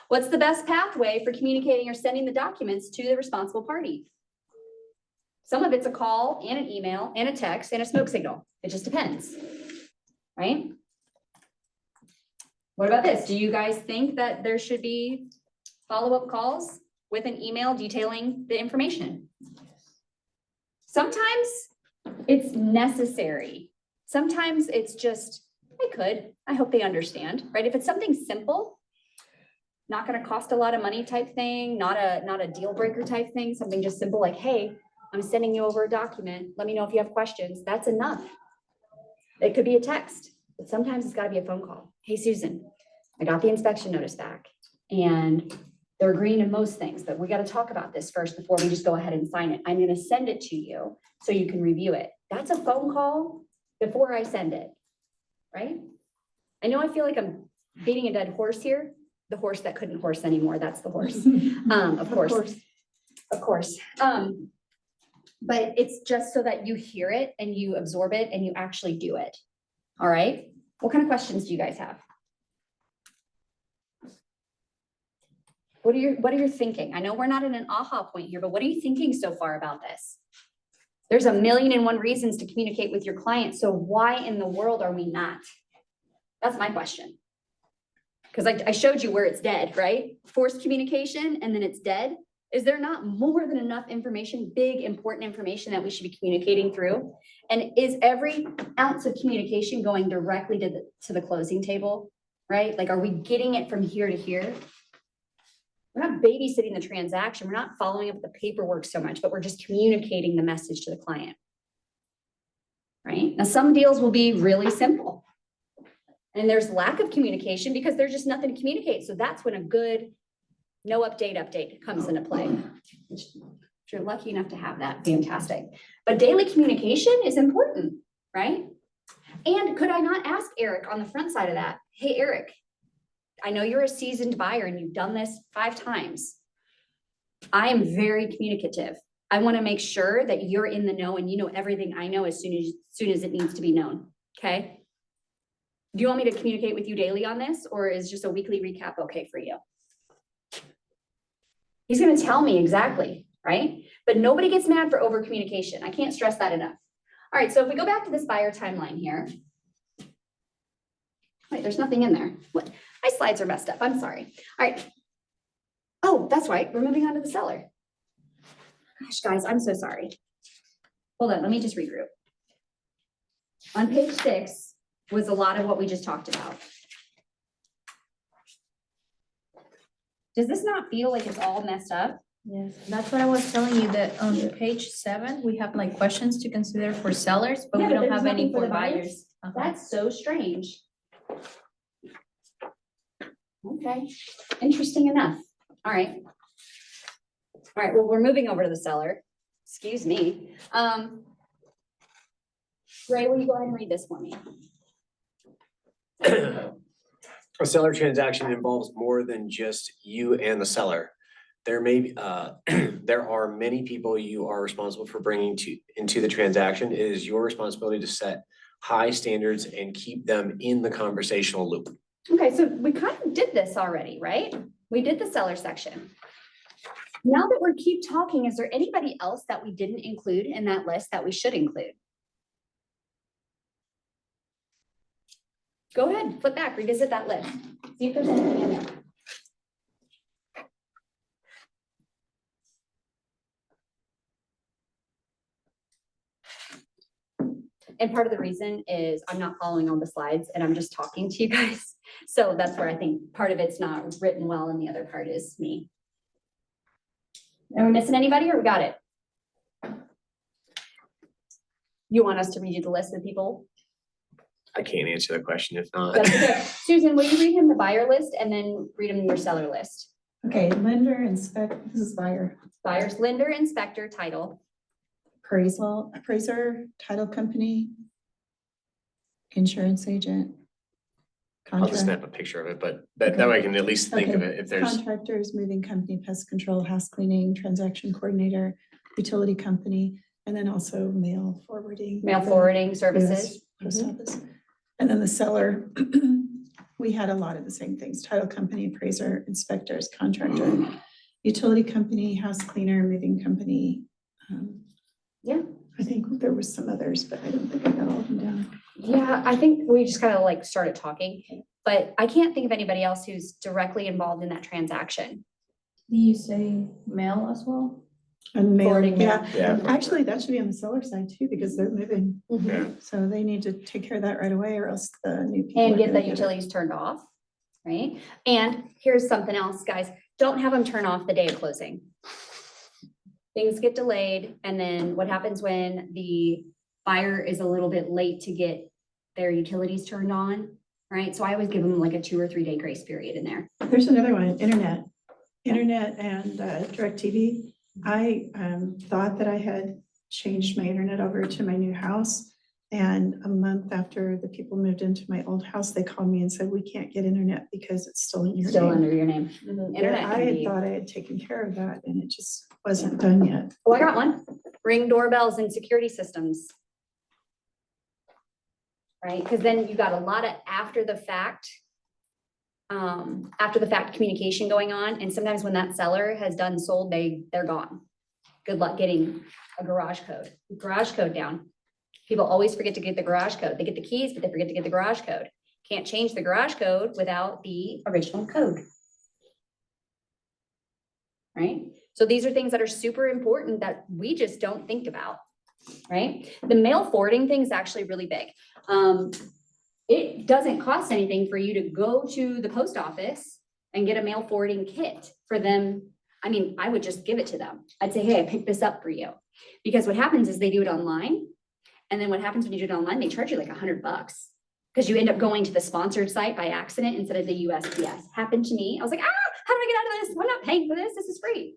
What's the best pathway for communicating or sending the documents to the responsible party? Some of it's a call and an email and a text and a smoke signal. It just depends, right? What about this? Do you guys think that there should be follow-up calls with an email detailing the information? Sometimes it's necessary. Sometimes it's just, I hope they understand, right? If it's something simple, not gonna cost a lot of money type thing, not a deal breaker type thing, something just simple like, hey, I'm sending you over a document. Let me know if you have questions. That's enough. It could be a text, but sometimes it's gotta be a phone call. Hey, Susan, I got the inspection notice back and they're agreeing to most things, but we gotta talk about this first before we just go ahead and sign it. I'm gonna send it to you so you can review it. That's a phone call before I send it, right? I know I feel like I'm beating a dead horse here. The horse that couldn't horse anymore, that's the horse. Of course. But it's just so that you hear it and you absorb it and you actually do it. All right? What kind of questions do you guys have? What are you thinking? I know we're not in an aha point here, but what are you thinking so far about this? There's 1,000,001 reasons to communicate with your client. So why in the world are we not? That's my question. Because I showed you where it's dead, right? Forced communication and then it's dead. Is there not more than enough information, big, important information that we should be communicating through? And is every ounce of communication going directly to the closing table, right? Like, are we getting it from here to here? We're not babysitting the transaction. We're not following up the paperwork so much, but we're just communicating the message to the client, right? Now, some deals will be really simple. And there's lack of communication because there's just nothing to communicate. So that's when a good no update comes into play. Which, if you're lucky enough to have that, fantastic. But daily communication is important, right? And could I not ask Eric on the front side of that? Hey, Eric, I know you're a seasoned buyer and you've done this 5 times. I am very communicative. I want to make sure that you're in the know and you know everything I know as soon as it needs to be known. Okay. Do you want me to communicate with you daily on this, or is just a weekly recap okay for you? He's going to tell me exactly, right? But nobody gets mad for over communication. I can't stress that enough. All right, so if we go back to this buyer timeline here. Wait, there's nothing in there. What? My slides are messed up. I'm sorry. All right. Oh, that's right. We're moving on to the seller. Gosh, guys, I'm so sorry. Hold on, let me just regroup. On page 6 was a lot of what we just talked about. Does this not feel like it's all messed up? Yes, that's what I was telling you, that on page 7, we have like questions to consider for sellers, but Yeah, we don't there's have any nothing for the buyers. That's so strange. Okay, interesting enough. All right. All right, well, we're moving over to the seller. Excuse me. Ray, will you go ahead and read this for me? A seller transaction involves more than just you and the seller. There may be, there are many people you are responsible for bringing into the transaction. It is your responsibility to set high standards and keep them in the conversational loop. Okay, so we kind of did this already, right? We did the seller section. Now that we keep talking, is there anybody else that we didn't include in that list that we should include? Go ahead, flip back, revisit that list. See if there's anything in there. And part of the reason is I'm not following all the slides and I'm just talking to you guys. So that's where I think part of it's not written well and the other part is me. Are we missing anybody or we got it? You want us to read you the list of people? I can't answer the question if not. That's okay. Susan, will you read him the buyer list and then read him your seller list? Okay, lender, this is buyer. Buyers, lender, inspector, title. Appraiser, title company, insurance agent. I'll just snap a picture of it, but that way I can at least think of it if there's. Contractors, moving company, pest control, house cleaning, transaction coordinator, utility company, and then also mail forwarding. Mail forwarding services. Post office. And then the seller we had a lot of the same things, title company, appraiser, inspectors, contractor, utility company, house cleaner, moving company. Yeah. I think there was some others, but I don't think I got all of them down. Yeah, I think we just kind of like started talking, but I can't think of anybody else who's directly involved in that transaction. Do you say mail as well? And mail, Forwarding mail. yeah, actually, that should be on the seller side too, because they're moving. Yeah. So they need to take care of that right away, or else the new people. And are get gonna the it. utilities turned off, right? And here's something else, guys, don't have them turn off the day of closing. Things get delayed, and then what happens when the buyer is a little bit late to get their utilities turned on, right? So I always give them like a 2 or 3 day grace period in there. There's another one, internet and DirecTV. I thought that I had changed my internet over to my new house. And a month after the people moved into my old house, they called me and said, we can't get internet because it's still in your Still name. under your name. Internet I can had be. thought I had taken care of that and it just wasn't done yet. Oh, I got one. Ring doorbells and security systems. Right, because then you got a lot of after the fact communication going on, and sometimes when that seller has done sold, they're gone. Good luck getting a garage code down. People always forget to get the garage code. They get the keys, but they forget to get the garage code. Can't change the garage code without the original code. Right? So these are things that are super important that we just don't think about, right? The mail forwarding thing is actually really big. It doesn't cost anything for you to go to the post office and get a mail forwarding kit for them. I mean, I would just give it to them. I'd say, hey, I picked this up for you. Because what happens is they do it online. And then what happens when you do it online, they charge you like $100 because you end up going to the sponsored site by accident instead of the USPS. Happened to me. I was like, how do I get out of this? I'm not paying for this. This is free.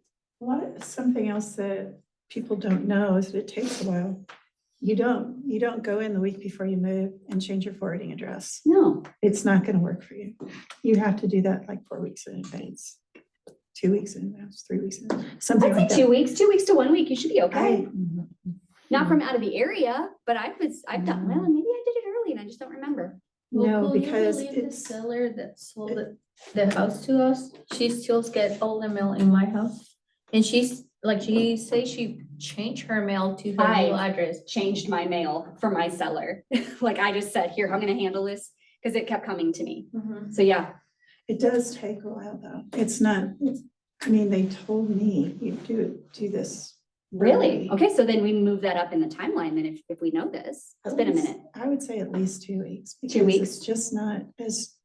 Something else that people don't know is that it takes a while. You don't go in the week before you move and change your forwarding address. No. It's not gonna work for you. You have to do that like 4 weeks in advance. 2 weeks in advance, 3 weeks in advance, something I'd like say that. 2 weeks, 2 weeks to 1 week. You should be okay. I- Not from out of the area, but I've done, well, maybe I did it early and I just don't remember. No, Will you because believe the it's, seller that sold the house to us, she still gets all the mail in my house. And she's, like, she say she changed her mail to her new address. Changed my mail for my seller. Like I just said, here, I'm gonna handle this because it kept coming to me. So yeah, it does take a while though. It's not, I mean, they told me you do this. really? Okay, so then we move that up in the timeline then if we know this. It's been a minute. I would say at least 2 weeks. 2 because weeks? It's just not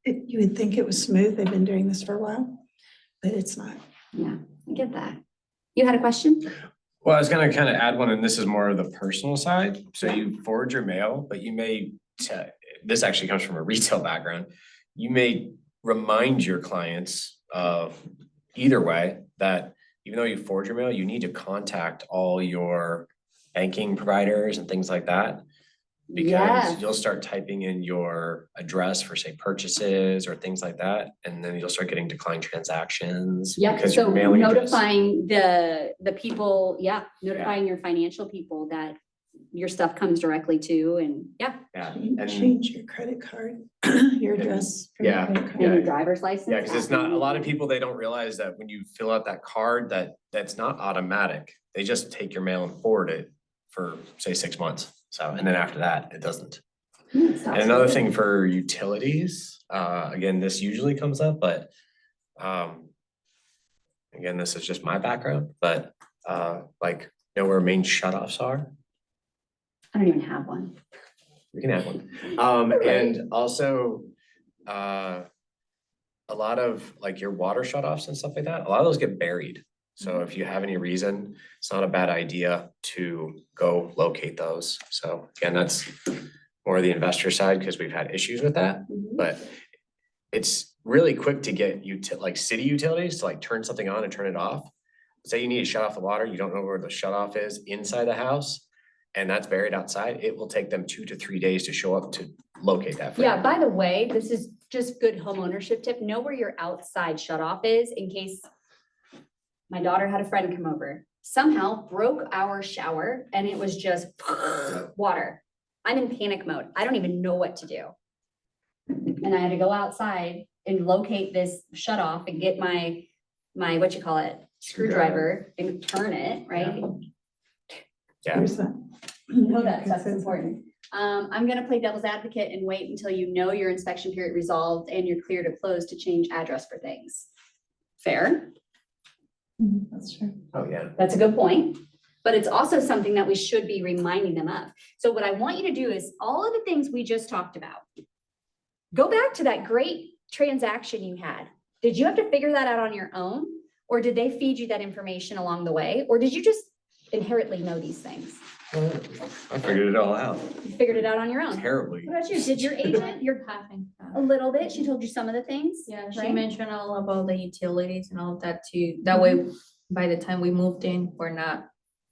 you would think it was smooth. They've been doing this for a while, but it's not. Yeah, I get that. You had a question? Well, I was gonna kind of add one, and this is more of the personal side. So you forward your mail, but you may, this actually comes from a retail background. You may remind your clients either way that even though you forward your mail, you need to contact all your banking providers and things like that. Because Yes. you'll start typing in your address for, say, purchases or things like that, and then you'll start getting declined transactions. Yeah, because so your mailing address- notifying the people, notifying your financial people that your stuff comes directly to and Yeah, and Change your credit card, your address. for your Yeah, credit card. and yeah. your driver's license. yeah, because it's not, a lot of people, they don't realize that when you fill out that card, that's not automatic. They just take your mail and forward it for, say, 6 months. So, and then after that, it doesn't. And another thing for utilities, again, this usually comes up, but again, this is just my background, but like, know where main shutoffs are? I don't even have one. We can have one. And also, a lot of like your water shutoffs and stuff like that, a lot of those get buried. So if you have any reason, it's not a bad idea to go locate those. So again, that's more the investor side because we've had issues with that, but it's really quick to get like city utilities to like turn something on and turn it off. Say you need to shut off the water, you don't know where the shut off is inside the house, and that's buried outside. It will take them 2 to 3 days to show up to locate that. for you. Yeah, by the way, this is just good home ownership tip. Know where your outside shut off is in case my daughter had a friend come over, somehow broke our shower and it was just water. I'm in panic mode. I don't even know what to do. And I had to go outside and locate this shut off and get my, what you call it, screwdriver and turn it, right? Yeah. Where's that? You know that stuff's important. I'm gonna play devil's advocate and wait until you know your inspection period resolved and you're clear to close to change address for things. Fair? That's true. Oh, yeah. That's a good point. But it's also something that we should be reminding them of. So what I want you to do is all of the things we just talked about. Go back to that great transaction you had. Did you have to figure that out on your own? Or did they feed you that information along the way? Or did you just inherently know these things? I figured it all out You figured it out on your own? terribly. What about you? Did your agent, Having. a little bit, she told you some of the things? Yeah, she right? mentioned all about the utilities and all of that too. That way, by the time we moved in, we're not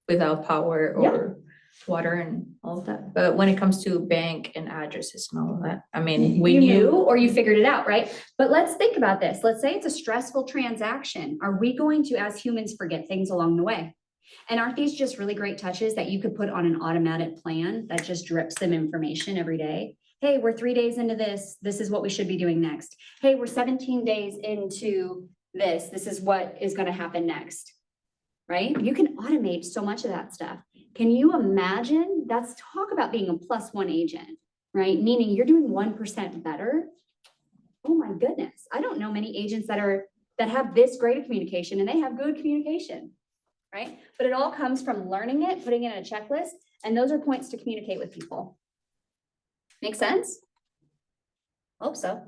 without power Yeah. or water and all of that. But when it comes to bank and addresses and all of that, I mean, we You knew. or you figured it out, right? But let's think about this. Let's say it's a stressful transaction. Are we going to, as humans, forget things along the way? And aren't these just really great touches that you could put on an automatic plan that just drips them information every day? Hey, we're 3 days into this. This is what we should be doing next. Hey, we're 17 days into this. This is what is going to happen next. Right? You can automate so much of that stuff. Can you imagine? That's talk about being a +1 agent, right? Meaning you're doing 1% better. Oh my goodness. I don't know many agents that have this great of communication and they have good communication, right? But it all comes from learning it, putting it in a checklist, and those are points to communicate with people. Make sense? Hope so.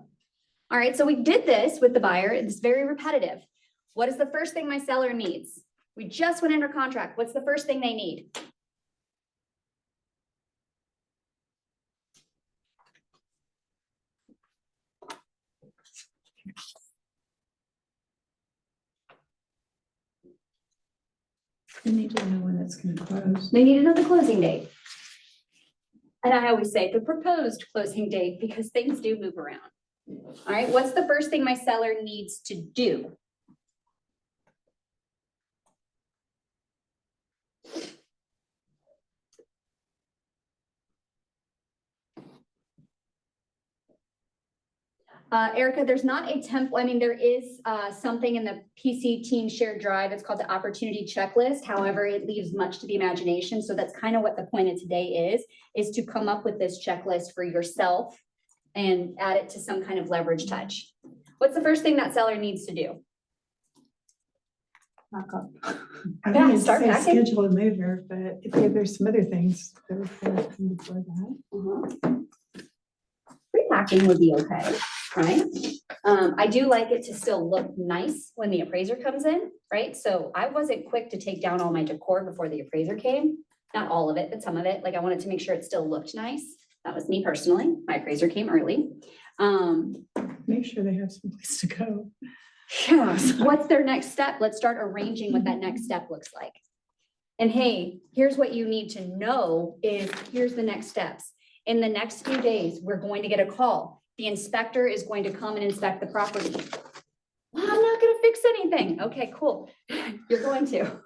All right, so we did this with the buyer. It's very repetitive. What is the first thing my seller needs? We just went under contract. What's the first thing they need? You need to know when it's gonna close. They need to know the closing date. And I always say the proposed closing date because things do move around. All right, what's the first thing my seller needs to do? Erica, there's not a template. I mean, there is something in the PC team shared drive. It's called the opportunity checklist. However, it leaves much to the imagination. So that's kind of what the point of today is to come up with this checklist for yourself and add it to some kind of leverage touch. What's the first thing that seller needs to do? I Yeah, mean, start say packing. schedule a mover, but there's some other things that would kind of come before that. Pre-packing would be okay, right? I do like it to still look nice when the appraiser comes in, right? So I wasn't quick to take down all my decor before the appraiser came. Not all of it, but some of it. Like I wanted to make sure it still looked nice. That was me personally. My appraiser came early. Make sure they have some place to go. Yeah, what's their next step? Let's start arranging what that next step looks like. And hey, here's what you need to know is here's the next steps. In the next few days, we're going to get a call. The inspector is going to come and inspect the property. Well, I'm not gonna fix anything. Okay, cool. You're going to,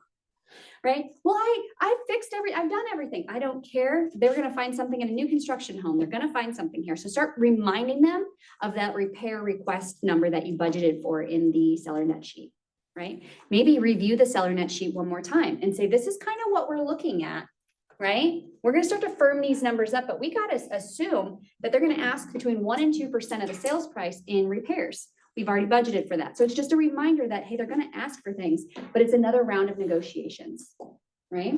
right? Well, I've done everything. I don't care. They're gonna find something in a new construction home. They're gonna find something here. So start reminding them of that repair request number that you budgeted for in the seller net sheet, right? Maybe review the seller net sheet one more time and say, this is kind of what we're looking at, right? We're gonna start to firm these numbers up, but we gotta assume that they're gonna ask between 1% and 2% of the sales price in repairs. We've already budgeted for that. So it's just a reminder that, hey, they're gonna ask for things, but it's another round of negotiations, right?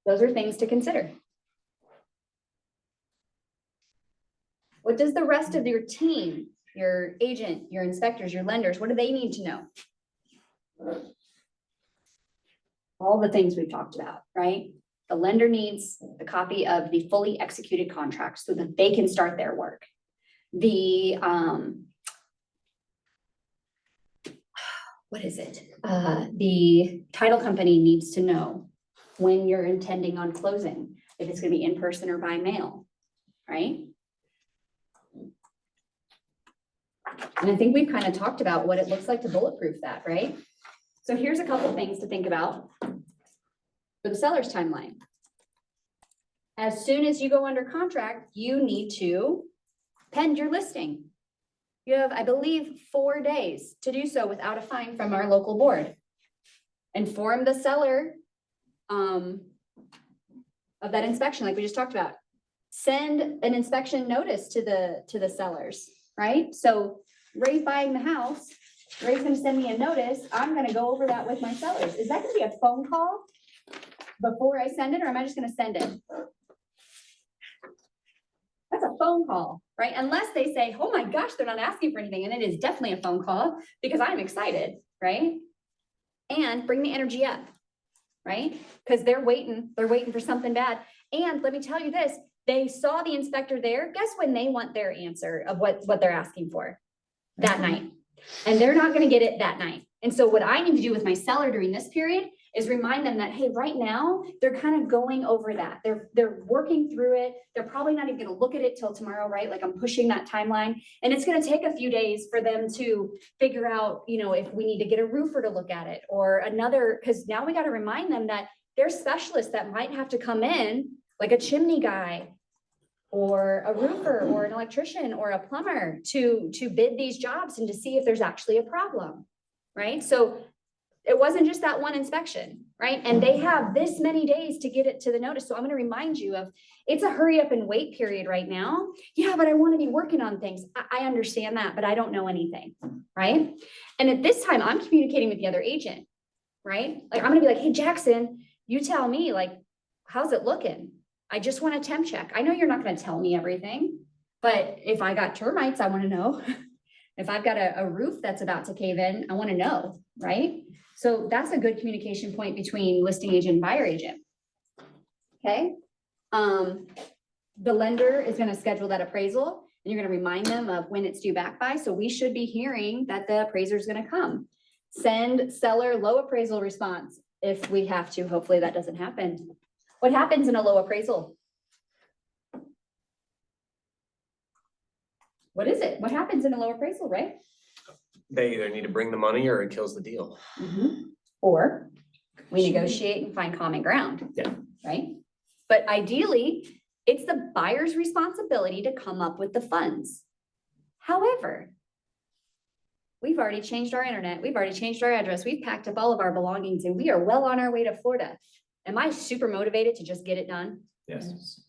Those are things to consider. What does the rest of your team, your agent, your inspectors, your lenders, what do they need to know? All the things we've talked about, right? The lender needs a copy of the fully executed contract so that they can start their work. The, what is it? The title company needs to know when you're intending on closing, if it's gonna be in person or by mail, right? And I think we've kind of talked about what it looks like to bulletproof that, right? So here's a couple things to think about for the seller's timeline. As soon as you go under contract, you need to pend your listing. You have, I believe, 4 days to do so without a fine from our local board. Inform the seller of that inspection, like we just talked about. Send an inspection notice to the sellers, right? So Ray's buying the house, Ray's gonna send me a notice, I'm gonna go over that with my sellers. Is that gonna be a phone call before I send it, or am I just gonna send it? That's a phone call, right? Unless they say, oh my gosh, they're not asking for anything, and it is definitely a phone call because I'm excited, right? And bring the energy up, right? Because they're waiting for something bad. And let me tell you this, they saw the inspector there. Guess when they want their answer of what they're asking for? That night. And they're not gonna get it that night. And so what I need to do with my seller during this period is remind them that, hey, right now, they're kind of going over that. They're working through it. They're probably not even gonna look at it till tomorrow, right? Like I'm pushing that timeline. And it's gonna take a few days for them to figure out, you know, if we need to get a roofer to look at it or another, because now we gotta remind them that there's specialists that might have to come in, like a chimney guy or a roofer or an electrician or a plumber to bid these jobs and to see if there's actually a problem, right? So it wasn't just that one inspection, right? And they have this many days to get it to the notice. So I'm gonna remind you of, it's a hurry up and wait period right now. Yeah, but I wanna be working on things. I understand that, but I don't know anything, right? And at this time, I'm communicating with the other agent, right? Like I'm gonna be like, hey, Jackson, you tell me, like, how's it looking? I just want a temp check. I know you're not gonna tell me everything, but if I got termites, I wanna know. If I've got a roof that's about to cave in, I wanna know, right? So that's a good communication point between listing agent and buyer agent. Okay? The lender is gonna schedule that appraisal and you're gonna remind them of when it's due back by. So we should be hearing that the appraiser is gonna come. Send seller low appraisal response if we have to. Hopefully that doesn't happen. What happens in a low appraisal? What is it? What happens in a low appraisal, right? They either need to bring the money or it kills the deal. Or we negotiate and find common ground. Yeah. Right? But ideally, it's the buyer's responsibility to come up with the funds. However, we've already changed our internet. We've already changed our address. We've packed up all of our belongings and we are well on our way to Florida. Am I super motivated to just get it done? Yes.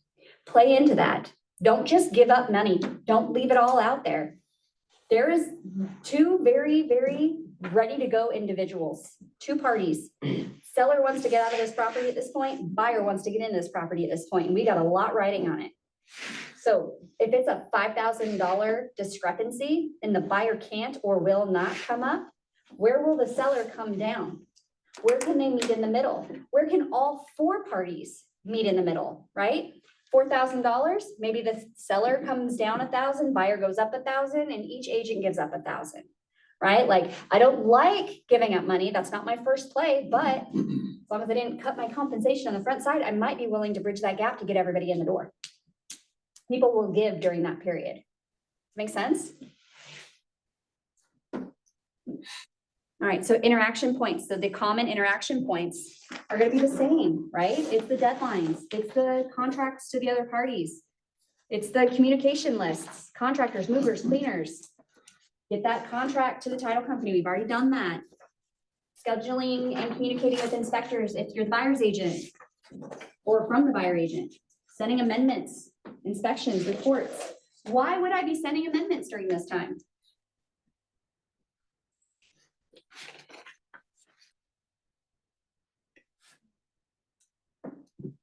Play into that. Don't just give up money. Don't leave it all out there. There is two very, very ready to go individuals, two parties. Seller wants to get out of this property at this point. Buyer wants to get into this property at this point, and we got a lot riding on it. So if it's a $5,000 discrepancy and the buyer can't or will not come up, where will the seller come down? Where can they meet in the middle? Where can all four parties meet in the middle, right? $4,000, maybe the seller comes down 1,000, buyer goes up 1,000, and each agent gives up 1,000, right? Like, I don't like giving up money. That's not my first play, but as long as I didn't cut my compensation on the front side, I might be willing to bridge that gap to get everybody in the door. People will give during that period. Make sense? All right, so interaction points. So the common interaction points are gonna be the same, right? It's the deadlines, it's the contracts to the other parties. It's the communication lists, contractors, movers, cleaners. Get that contract to the title company. We've already done that. Scheduling and communicating with inspectors if you're the buyer's agent or from the buyer agent. Sending amendments, inspections, reports. Why would I be sending amendments during this time?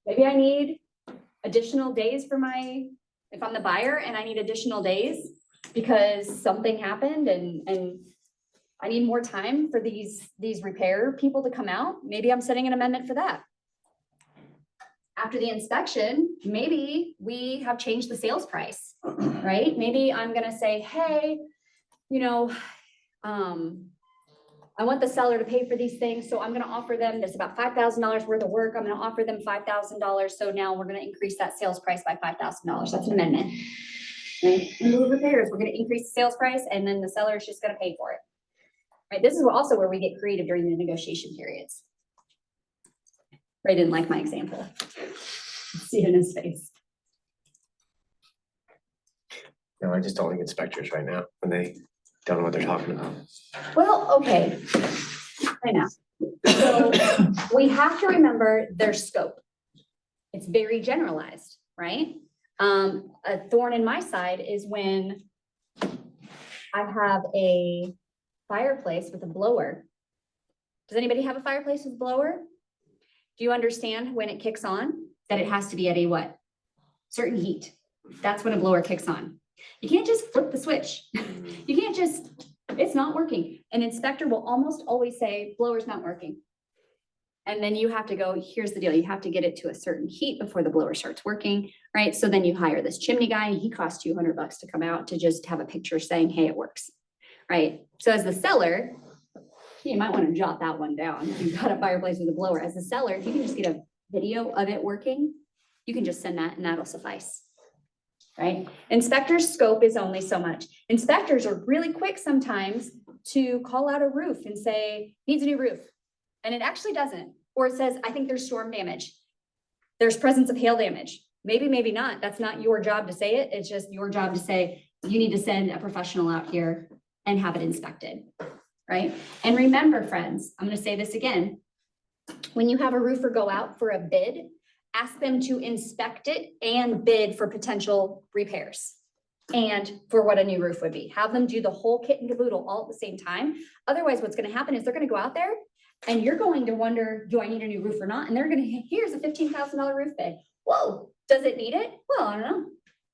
Maybe I need additional days for if I'm the buyer and I need additional days because something happened and I need more time for these repair people to come out. Maybe I'm setting an amendment for that. After the inspection, maybe we have changed the sales price, right? Maybe I'm gonna say, hey, I want the seller to pay for these things, so I'm gonna offer them, there's about $5,000 worth of work, I'm gonna offer them $5,000, so now we're gonna increase that sales price by $5,000, that's an amendment. Right, in lieu of repairs, we're gonna increase the sales price, and then the seller is just gonna pay for it. Right, this is also where we get creative during the negotiation periods. Ray didn't like my example. See it in his face. No, I just don't like inspectors right now when they don't know what they're talking about. Well, okay. I know. So we have to remember their scope. It's very generalized, right? A thorn in my side is when I have a fireplace with a blower. Does anybody have a fireplace with a blower? Do you understand when it kicks on that it has to be at a what? Certain heat. That's when a blower kicks on. You can't just flip the switch. You can't just, it's not working. An inspector will almost always say, blower's not working. And then you have to go, here's the deal, you have to get it to a certain heat before the blower starts working, right? So then you hire this chimney guy and he costs you $100 to come out to just have a picture saying, hey, it works, right? So as the seller, you might want to jot that one down. If you've got a fireplace with a blower. As a seller, if you can just get a video of it working, you can just send that and that'll suffice, right? Inspector's scope is only so much. Inspectors are really quick sometimes to call out a roof and say, needs a new roof. And it actually doesn't. Or it says, I think there's storm damage. There's presence of hail damage. Maybe, maybe not. That's not your job to say it. It's just your job to say, you need to send a professional out here and have it inspected, right? And remember, friends, I'm going to say this again. When you have a roofer go out for a bid, ask them to inspect it and bid for potential repairs and for what a new roof would be. Have them do the whole kit and caboodle all at the same time. Otherwise, what's going to happen is they're going to go out there and you're going to wonder, do I need a new roof or not? And they're going to, here's a $15,000 roof bid. Whoa, does it need it? Well, I don't know.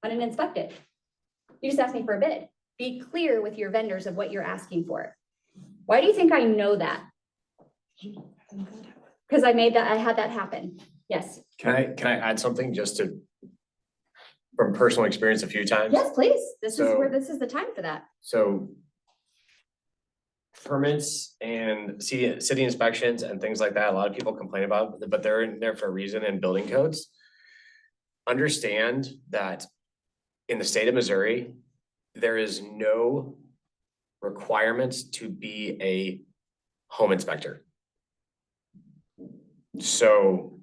I didn't inspect it. You just asked me for a bid. Be clear with your vendors of what you're asking for. Why do you think I know that? Because I had that happen. Yes. Can I add something just to, from personal experience a few times? Yes, please. This is So- where this is the time for that. So permits and city inspections and things like that, a lot of people complain about, but they're in there for a reason in building codes. Understand that in the state of Missouri, there is no requirements to be a home inspector. So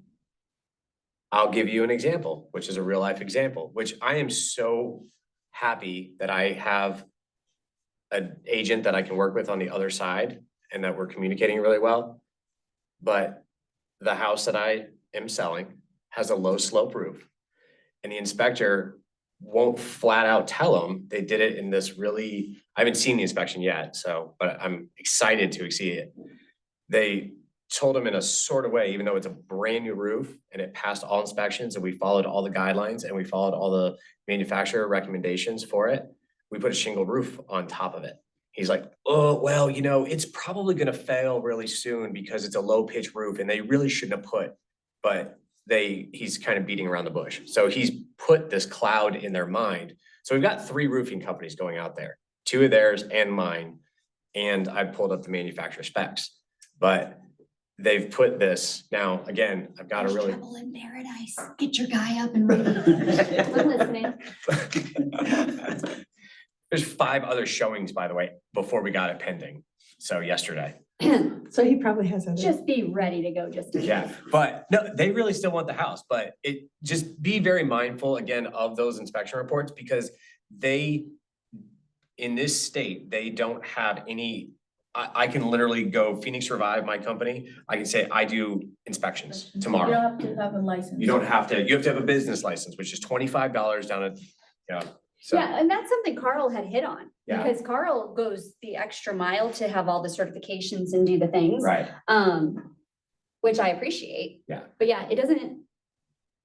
I'll give you an example, which is a real life example, which I am so happy that I have an agent that I can work with on the other side and that we're communicating really well. But the house that I am selling has a low slope roof. And the inspector won't flat out tell them. They did it in this really, I haven't seen the inspection yet, so, but I'm excited to see it. They told him in a sort of way, even though it's a brand new roof and it passed all inspections and we followed all the guidelines and we followed all the manufacturer recommendations for it, we put a shingle roof on top of it. He's like, oh, well, you know, it's probably gonna fail really soon because it's a low pitch roof and they really shouldn't have put, but he's kind of beating around the bush. So he's put this cloud in their mind. So we've got 3 roofing companies going out there, 2 of theirs and mine. And I pulled up the manufacturer specs, but they've put this, now, again, I've got to really. Trouble in paradise. Get your guy up and ready. I'm listening. There's 5 other showings, by the way, before we got it pending. So yesterday. So he probably has other. Just be ready to go just in case. Yeah, but no, they really still want the house, but it, just be very mindful again of those inspection reports because they, in this state, they don't have any, I can literally go Phoenix Revive, my company. I can say, I do inspections You tomorrow. don't have to have a license. You don't have to, you have to have a business license, which is $25 down at, so. Yeah, and that's something Carl had hit on. Yeah. Because Carl goes the extra mile to have all the certifications and do the things. Right. Which I appreciate. Yeah. But yeah, it doesn't,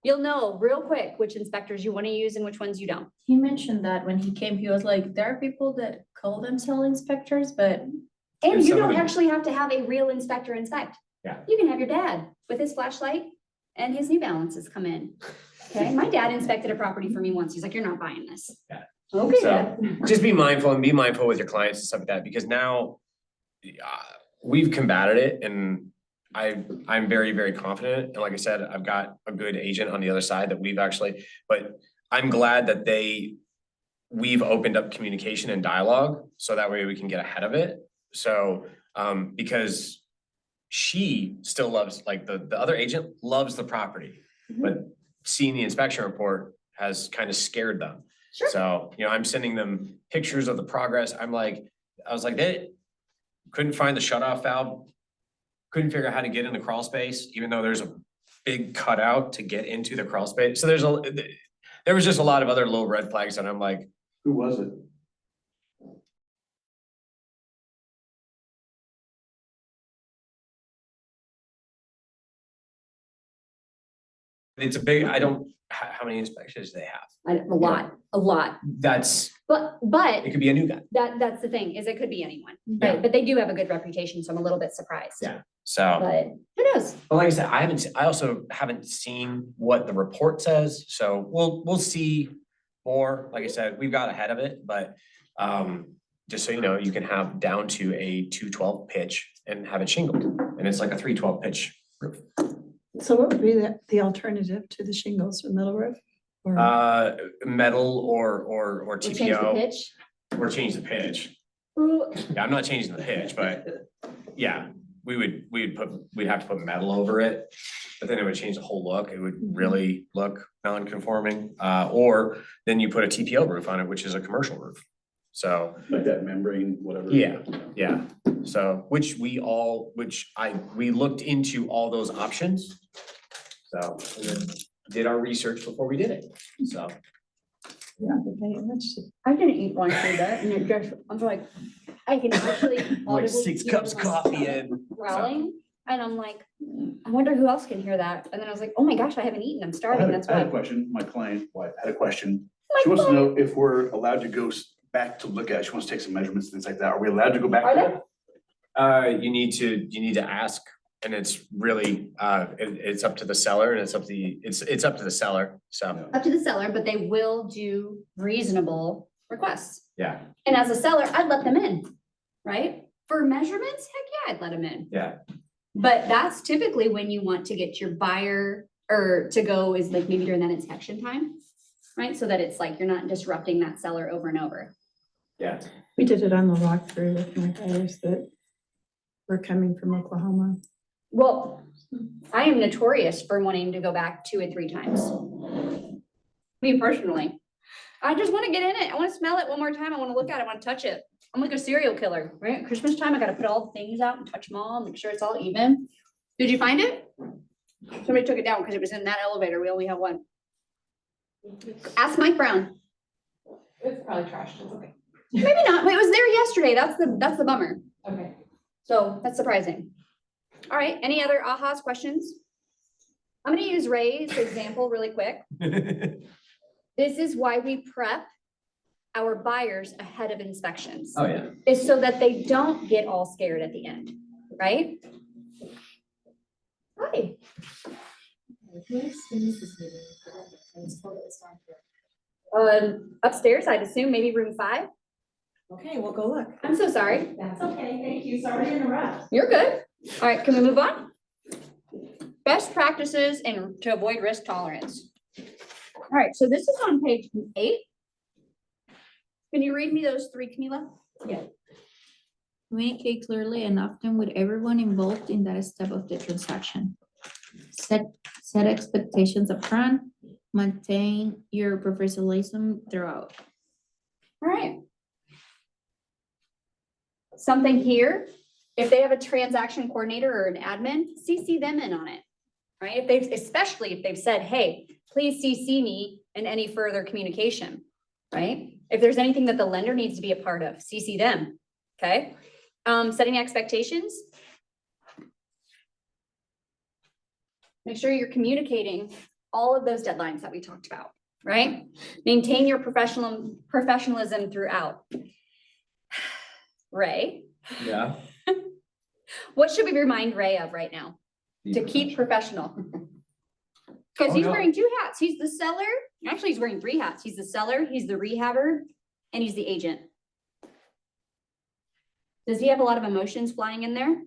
you'll know real quick which inspectors you want to use and which ones you don't. He mentioned that when he came, he was like, there are people that call themselves inspectors, but And And you some of don't them- actually have to have a real inspector inspect. Yeah. You can have your dad with his flashlight and his New Balances come in. Okay, my dad inspected a property for me once. He's like, you're not buying this. Yeah. Okay. So Dad. just be mindful and be mindful with your clients and stuff like that, because now we've combated it and I'm very, very confident. And like I said, I've got a good agent on the other side that we've actually, but I'm glad that we've opened up communication and dialogue so that way we can get ahead of it. So, because she still loves, like the other agent loves the property, but seeing the inspection report has kind of scared them. Sure. So, I'm sending them pictures of the progress. I was like, they couldn't find the shut off valve. Couldn't figure out how to get in the crawl space, even though there's a big cutout to get into the crawl space. So there was just a lot of other little red flags and I'm like, Who was it? it's a big, how many inspections do they have? A lot. That's, But it could be a new guy. that's the thing, is it could be anyone, Yeah. right? But they do have a good reputation, so I'm a little bit surprised. Yeah. So, But who knows? but like I said, I also haven't seen what the report says, so we'll see more. Like I said, we've got ahead of it, but just so you know, you can have down to a 212 pitch and have it shingled, and it's like a 312 pitch roof. So what would be the alternative to the shingles or metal roof? Or Metal or We'll change the TPO, pitch. or change the pitch. Ooh, Yeah, I'm not changing the pitch, but yeah, we'd have to put metal over it. But then it would change the whole look. It would really look non-conforming. Or then you put a TPO roof on it, which is a commercial roof. So, Like that membrane, whatever. yeah. So, we looked into all those options. So, and then did our research before we did it. So, I didn't eat one through that, and it just, I'm like, I can actually like audibly 6 hear cups of my coffee stomach in. growling, and I'm like, I wonder who else can hear that, and then I was like, oh my gosh, I haven't eaten, I'm starving, that's I had a why. question, my client wife had a question. My She wants to client- know if we're allowed to go back to look at it. She wants to take some measurements, things like that. Are we allowed to go back? Are there? they? You need to ask, and it's really, it's up to the seller and it's up to the seller, so, Up to the seller, but they will do reasonable requests. yeah, And as a seller, I'd let them in, right? For measurements, heck yeah, I'd let them in. yeah. But that's typically when you want to get your buyer or to go is like maybe during that inspection time, right? So that it's like you're not disrupting that seller over and over. Yeah, we did it on the walkthrough with my buyers that were coming from Oklahoma. Well, I am notorious for wanting to go back 2 and 3 times. Me personally. I just want to get in it. I want to smell it one more time. I want to look at it. I want to touch it. I'm like a serial killer, right? At Christmas time, I got to put all the things out and touch them all, make sure it's all even. Did you find it? Somebody took it down because it was in that elevator. We only have one. Ask Mike Brown. It's probably trashed, it's okay. Maybe not. It was there yesterday. That's the bummer. Okay. So that's surprising. All right, any other ahas, questions? I'm gonna use Ray's example really quick. This is why we prep our buyers ahead of inspections. oh, yeah. Is so that they don't get all scared at the end, right? Hi. Upstairs, I'd assume, maybe room 5. Okay, we'll go look. I'm so sorry. That's okay, thank you, sorry to interrupt. You're good. All right, can we move on? Best practices and to avoid risk tolerance. All right, so this is on page 8. Can you read me those 3, Camila? Communicate clearly and often with everyone involved in that step of the transaction. Set expectations upfront, maintain your professionalism throughout. All right. Something here, if they have a transaction coordinator or an admin, CC them in on it, right? Especially if they've said, hey, please CC me in any further communication, right? If there's anything that the lender needs to be a part of, CC them, okay? Setting expectations. Make sure you're communicating all of those deadlines that we talked about, right? Maintain your professionalism throughout. Ray, Yeah. what should we remind Ray of right now? To keep professional. Because Oh, he's no. wearing 2 hats. He's the seller. Actually, he's wearing 3 hats. He's the seller, he's the rehabber, and he's the agent. Does he have a lot of emotions flying in there?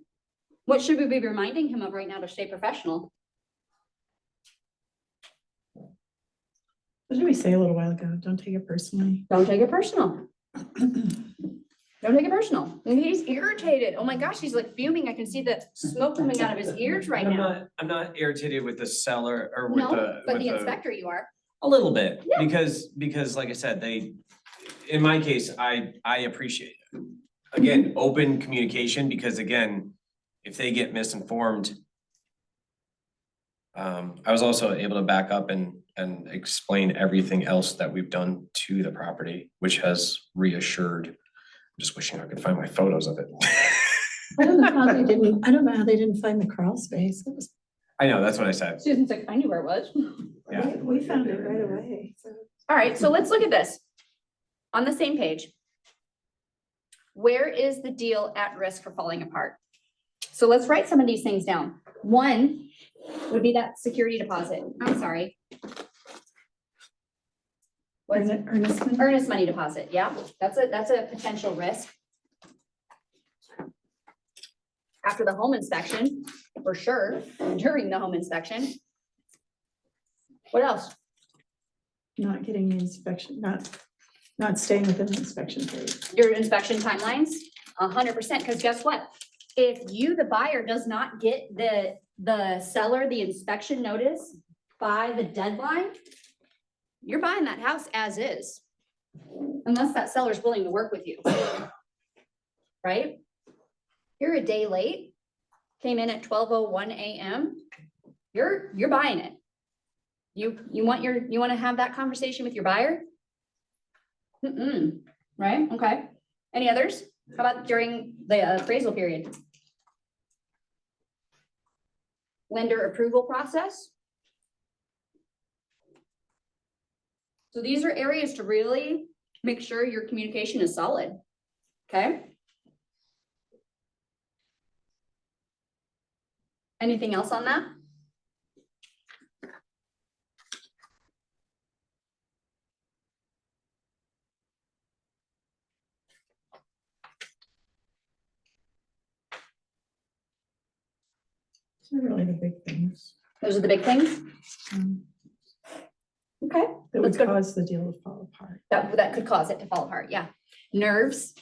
What should we be reminding him of right now to stay professional? What did we say a little while ago? Don't take it personally. Don't take it personal. Don't take it personal. And he's irritated. Oh my gosh, he's like fuming. I can see the smoke coming out of his ears right now. I'm not irritated with the seller or with No, the. but with the inspector you are. A little bit, Yeah. because like I said, in my case, I appreciate it. Again, open communication, because again, if they get misinformed. I was also able to back up and explain everything else that we've done to the property, which has reassured. I'm just wishing I could find my photos of it. I don't know how they didn't find the crawl space. It was, I know, that's what I said. Susan's like, I knew where it was. Yeah. we found it right away, so. All right, so let's look at this. On the same page. Where is the deal at risk for falling apart? So let's write some of these things down. One would be that security deposit. I'm sorry. What's it? Earnest money deposit, yeah, that's a potential risk. After the home inspection, for sure, during the home inspection. What else? Not getting the inspection, not staying within the inspection period. Your inspection timelines, 100%, because guess what? If you, the buyer, does not get the seller, the inspection notice by the deadline, you're buying that house as is. Unless that seller's willing to work with you. Right? You're a day late, came in at 12:01 a.m. You're buying it. You want to have that conversation with your buyer? Right? Okay. Any others? How about during the appraisal period? Lender approval process. So these are areas to really make sure your communication is solid. Okay? Anything else on that? Those are really the big things. Those are the big things? Okay, That Let's would go to- cause the deal to fall apart. that could cause it to fall apart, yeah. Nerves,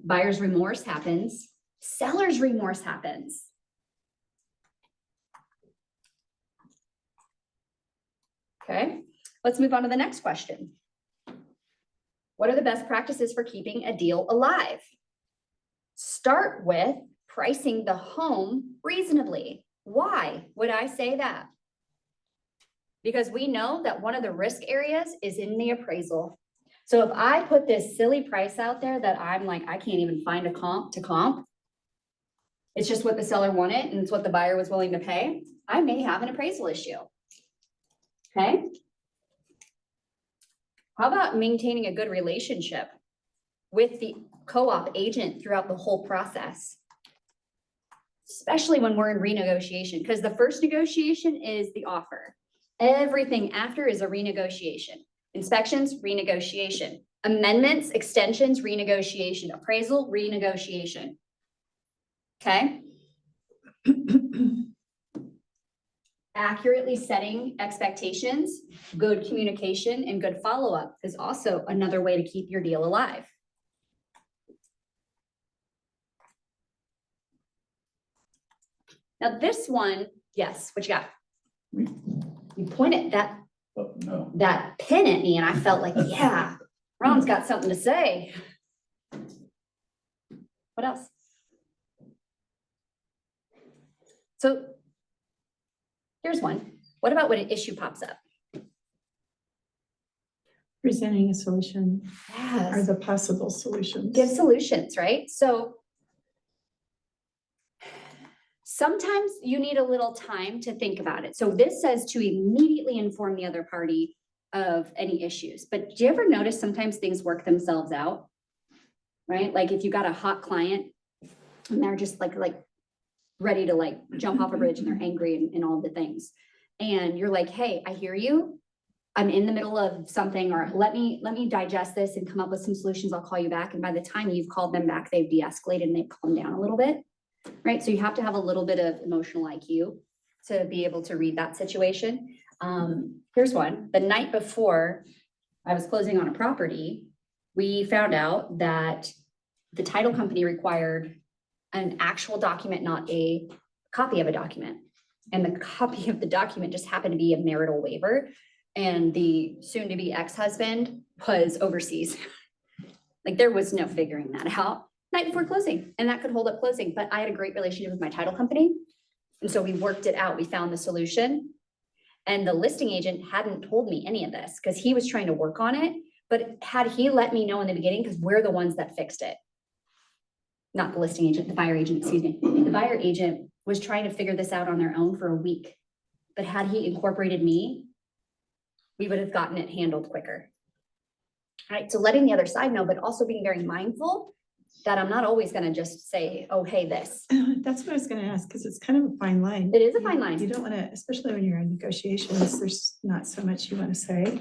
buyer's remorse happens, seller's remorse happens. Okay, let's move on to the next question. What are the best practices for keeping a deal alive? Start with pricing the home reasonably. Why would I say that? Because we know that one of the risk areas is in the appraisal. So if I put this silly price out there that I'm like, I can't even find a comp to comp, it's just what the seller wanted and it's what the buyer was willing to pay, I may have an appraisal issue. Okay? How about maintaining a good relationship with the co-op agent throughout the whole process? Especially when we're in renegotiation, because the first negotiation is the offer. Everything after is a renegotiation. Inspections, renegotiation. Amendments, extensions, renegotiation. Appraisal, renegotiation. Okay? Accurately setting expectations, good communication, and good follow-up is also another way to keep your deal alive. Now this one, yes, what you got? You pointed that Oh, no. pin at me and I felt like, yeah, Ron's got something to say. What else? So here's one. What about when an issue pops up? Presenting a solution or Yes. the possible solutions. Give solutions, right? So sometimes you need a little time to think about it. So this says to immediately inform the other party of any issues. But do you ever notice sometimes things work themselves out? Right? Like if you got a hot client and they're just like ready to like jump off a bridge and they're angry and all the things. And you're like, hey, I hear you. I'm in the middle of something, or let me digest this and come up with some solutions. I'll call you back. And by the time you've called them back, they've de-escalated and they've calmed down a little bit. Right? So you have to have a little bit of emotional IQ to be able to read that situation. Here's one. The night before I was closing on a property, we found out that the title company required an actual document, not a copy of a document. And the copy of the document just happened to be a marital waiver. and the soon-to-be ex-husband was overseas. Like there was no figuring that out night before closing, and that could hold up closing, but I had a great relationship with my title company. And so we worked it out, we found the solution. And the listing agent hadn't told me any of this because he was trying to work on it, but had he let me know in the beginning, because we're the ones that fixed it. Not the listing agent, the buyer agent, excuse me. The buyer agent was trying to figure this out on their own for a week. But had he incorporated me, we would have gotten it handled quicker. All right, so letting the other side know, but also being very mindful that I'm not always gonna just say, oh, hey, this. That's what I was gonna ask, because it's kind of a fine line. It is a You- fine line. You don't wanna, especially when you're in negotiations, there's not so much you wanna say.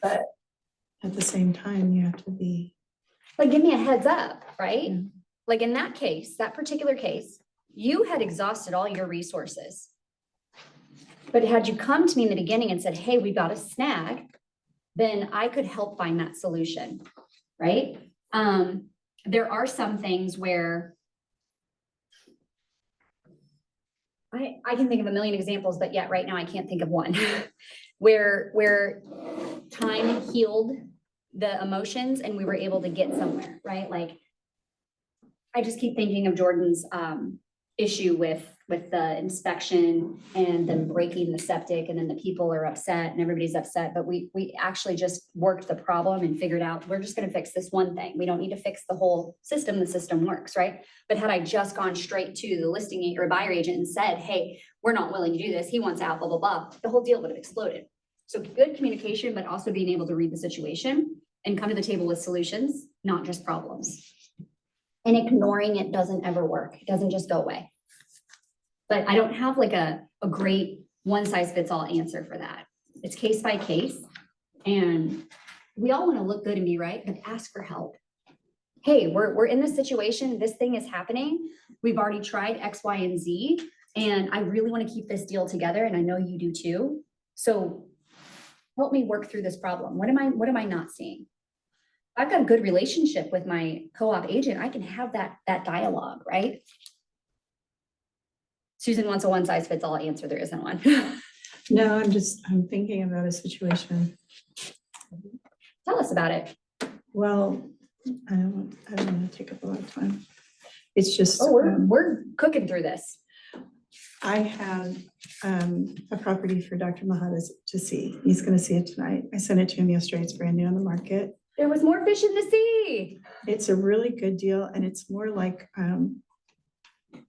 But at the same time, you have to be, Like, give me a heads up, right? Yeah. Like in that case, that particular case, you had exhausted all your resources. But had you come to me in the beginning and said, hey, we've got a snag, then I could help find that solution, right? There are some things where I can think of a million examples, but yet right now I can't think of one. Where time healed the emotions and we were able to get somewhere, right? Like, I just keep thinking of Jordan's issue with the inspection and then breaking the septic, and then the people are upset and everybody's upset, but we actually just worked the problem and figured out, we're just gonna fix this one thing. We don't need to fix the whole system. The system works, right? But had I just gone straight to the listing or buyer agent and said, hey, we're not willing to do this, he wants out, blah, blah, blah, the whole deal would have exploded. So good communication, but also being able to read the situation and come to the table with solutions, not just problems. And ignoring it doesn't ever work. It doesn't just go away. But I don't have like a great one size fits all answer for that. It's case by case. And we all want to look good and be right, but ask for help. Hey, we're in this situation. This thing is happening. We've already tried X, Y, and Z. And I really want to keep this deal together. And I know you do too. So help me work through this problem. What am I not seeing? I've got a good relationship with my co-op agent. I can have that dialogue, right? Susan wants a one size fits all answer. There isn't one. no, I'm thinking about a situation. Tell us about it. Well, I don't want to take up a lot of time. It's just. Oh, we're cooking through this. I have a property for Dr. Mahata to see. He's gonna see it tonight. I sent it to him yesterday. It's brand new on the market. There was more fish in the sea. It's a really good deal, and it's more like,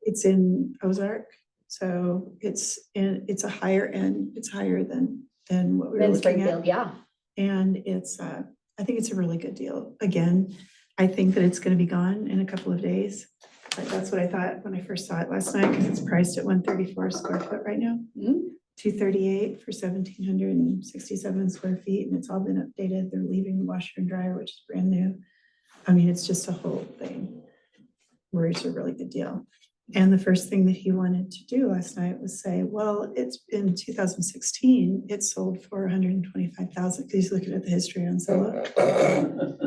it's in Ozark. So it's a higher end, it's higher than what we were Then looking at. Springfield, yeah. And it's, I think it's a really good deal. Again, I think that it's gonna be gone in a couple of days. But that's what I thought when I first saw it last night, because it's priced at 134 square foot right now. Mhm. 238 for 1,767 square feet, and it's all been updated. They're leaving the washer and dryer, which is brand new. I mean, it's just a whole thing where it's a really good deal. And the first thing that he wanted to do last night was say, well, it's in 2016, it sold for 125,000. Because he's looking at the history on Zillow.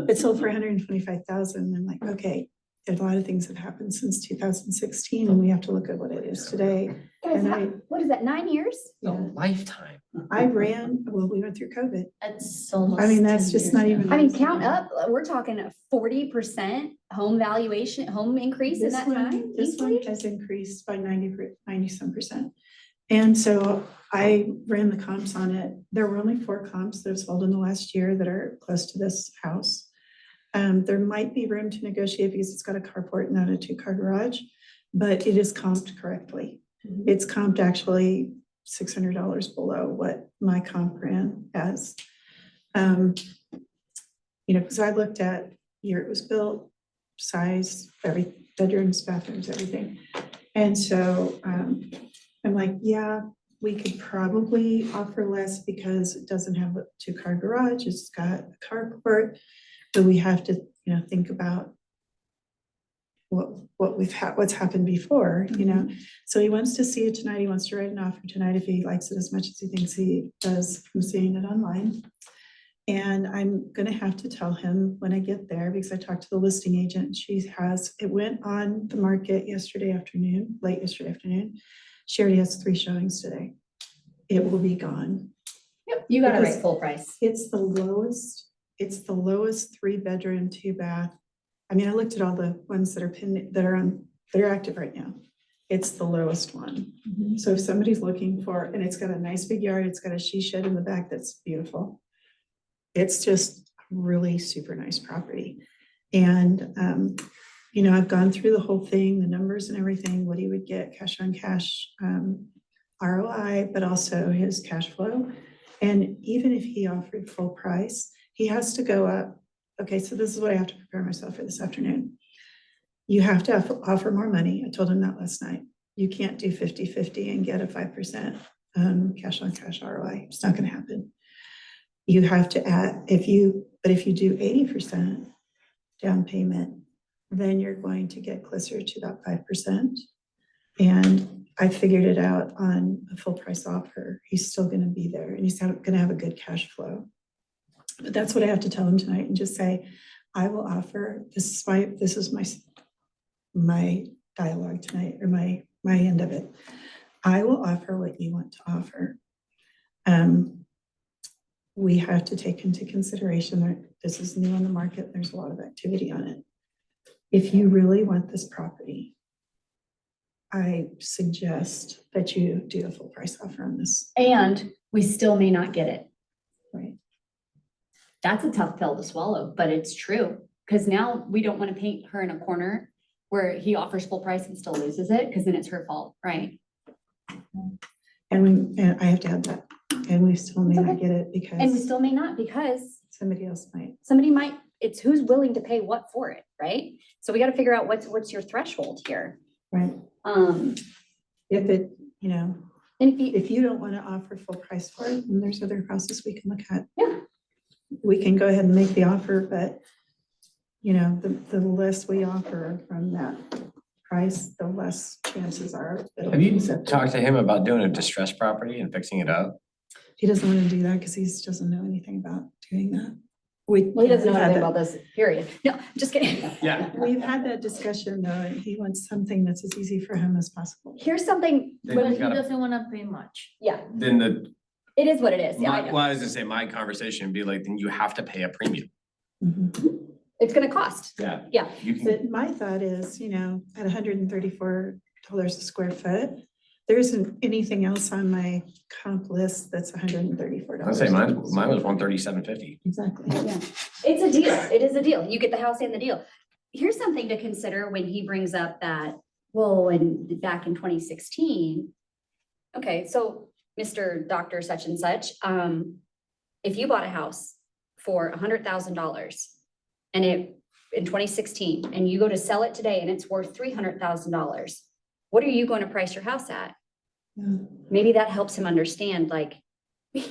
It sold for 125,000. I'm like, okay, a lot of things have happened since 2016, and we have to look at what it is today. Guys, And what is that, 9 years? A lifetime. we went through COVID. It's almost. I mean, that's 10 just years not now. even. I mean, count up, we're talking a 40% home valuation, home increase in This that one, time. this one easily? has increased by 90 some percent. And so I ran the comps on it. There were only 4 comps that have sold in the last year that are close to this house. There might be room to negotiate because it's got a carport, not a 2-car garage, but it is comped correctly. It's comped actually $600 below what my comp ran as. Because I looked at year it was built, size, every bedrooms, bathrooms, everything. And so I'm like, yeah, we could probably offer less because it doesn't have a 2-car garage. It's got a carport. So we have to, think about what's happened before, So he wants to see it tonight. He wants to write an offer tonight if he likes it as much as he thinks he does from seeing it online. And I'm gonna have to tell him when I get there, because I talked to the listing agent. It went on the market late yesterday afternoon. She already has 3 showings today. It will be gone Yep, you got it Because- right, full price. It's the lowest 3-bedroom, 2-bath. I mean, I looked at all the ones that are that are active right now. It's the lowest one. So if somebody's looking for, and it's got a nice big yard, it's got a she shed in the back that's beautiful. It's just really super nice property. And, you know, I've gone through the whole thing, the numbers and everything, what he would get cash on cash, ROI, but also his cash flow. And even if he offered full price, he has to go up. Okay, so this is what I have to prepare myself for this afternoon. You have to offer more money. I told him that last night. You can't do 50-50 and get a 5% cash on cash ROI. It's not gonna happen. You have to add, if you do 80% down payment, then you're going to get closer to that 5%. And I figured it out on a full price offer. He's still gonna be there and he's gonna have a good cash flow. But that's what I have to tell him tonight and just say, I will offer, this is my dialogue tonight, or my end of it. I will offer what you want to offer. We have to take into consideration that this is new on the market. There's a lot of activity on it. If you really want this property, I suggest that you do a full price offer on this. And we still may not get it. Right. That's a tough pill to swallow, but it's true. Because now we don't want to paint her in a corner where he offers full price and still loses it, because then it's her fault, right? And I have to add that, and we still may not get it And we because still may not, because somebody else might. somebody might, it's who's willing to pay what for it, right? So we got to figure out what's your threshold here. Right. If it, you know, And if you, if you don't want to offer full price for it, then there's other houses we can look at. Yeah. We can go ahead and make the offer, but you know, the less we offer from that price, the less chances are. it'll Have be you accepted. talked to him about doing a distressed property and fixing it up? He doesn't want to do that because he doesn't know anything about doing that. well, he doesn't know we've had anything that- about this, period. No, just kidding. Yeah. We've had that discussion though, and he wants something that's as easy for him as possible. Here's something, Then But you he gotta- doesn't wanna pay much. yeah, Then the, it is what it is. Yeah, I my, know. well, I was gonna say, my conversation would be like, then you have to pay a premium. Mhm. It's gonna cost. Yeah. Yeah. You can, But my thought is, you know, at $134 a square foot, there isn't anything else on my comp list that's $134. I'd say mine was 137.50. Exactly. Yeah, it's a deal. It is a deal. You get the house and the deal. Here's something to consider when he brings up that, well, and back in 2016. Okay, so Mr. Doctor such and such, if you bought a house for $100,000 and it in 2016, and you go to sell it today and it's worth $300,000, what are you going to price your house at? Yeah. Maybe that helps him understand, like, we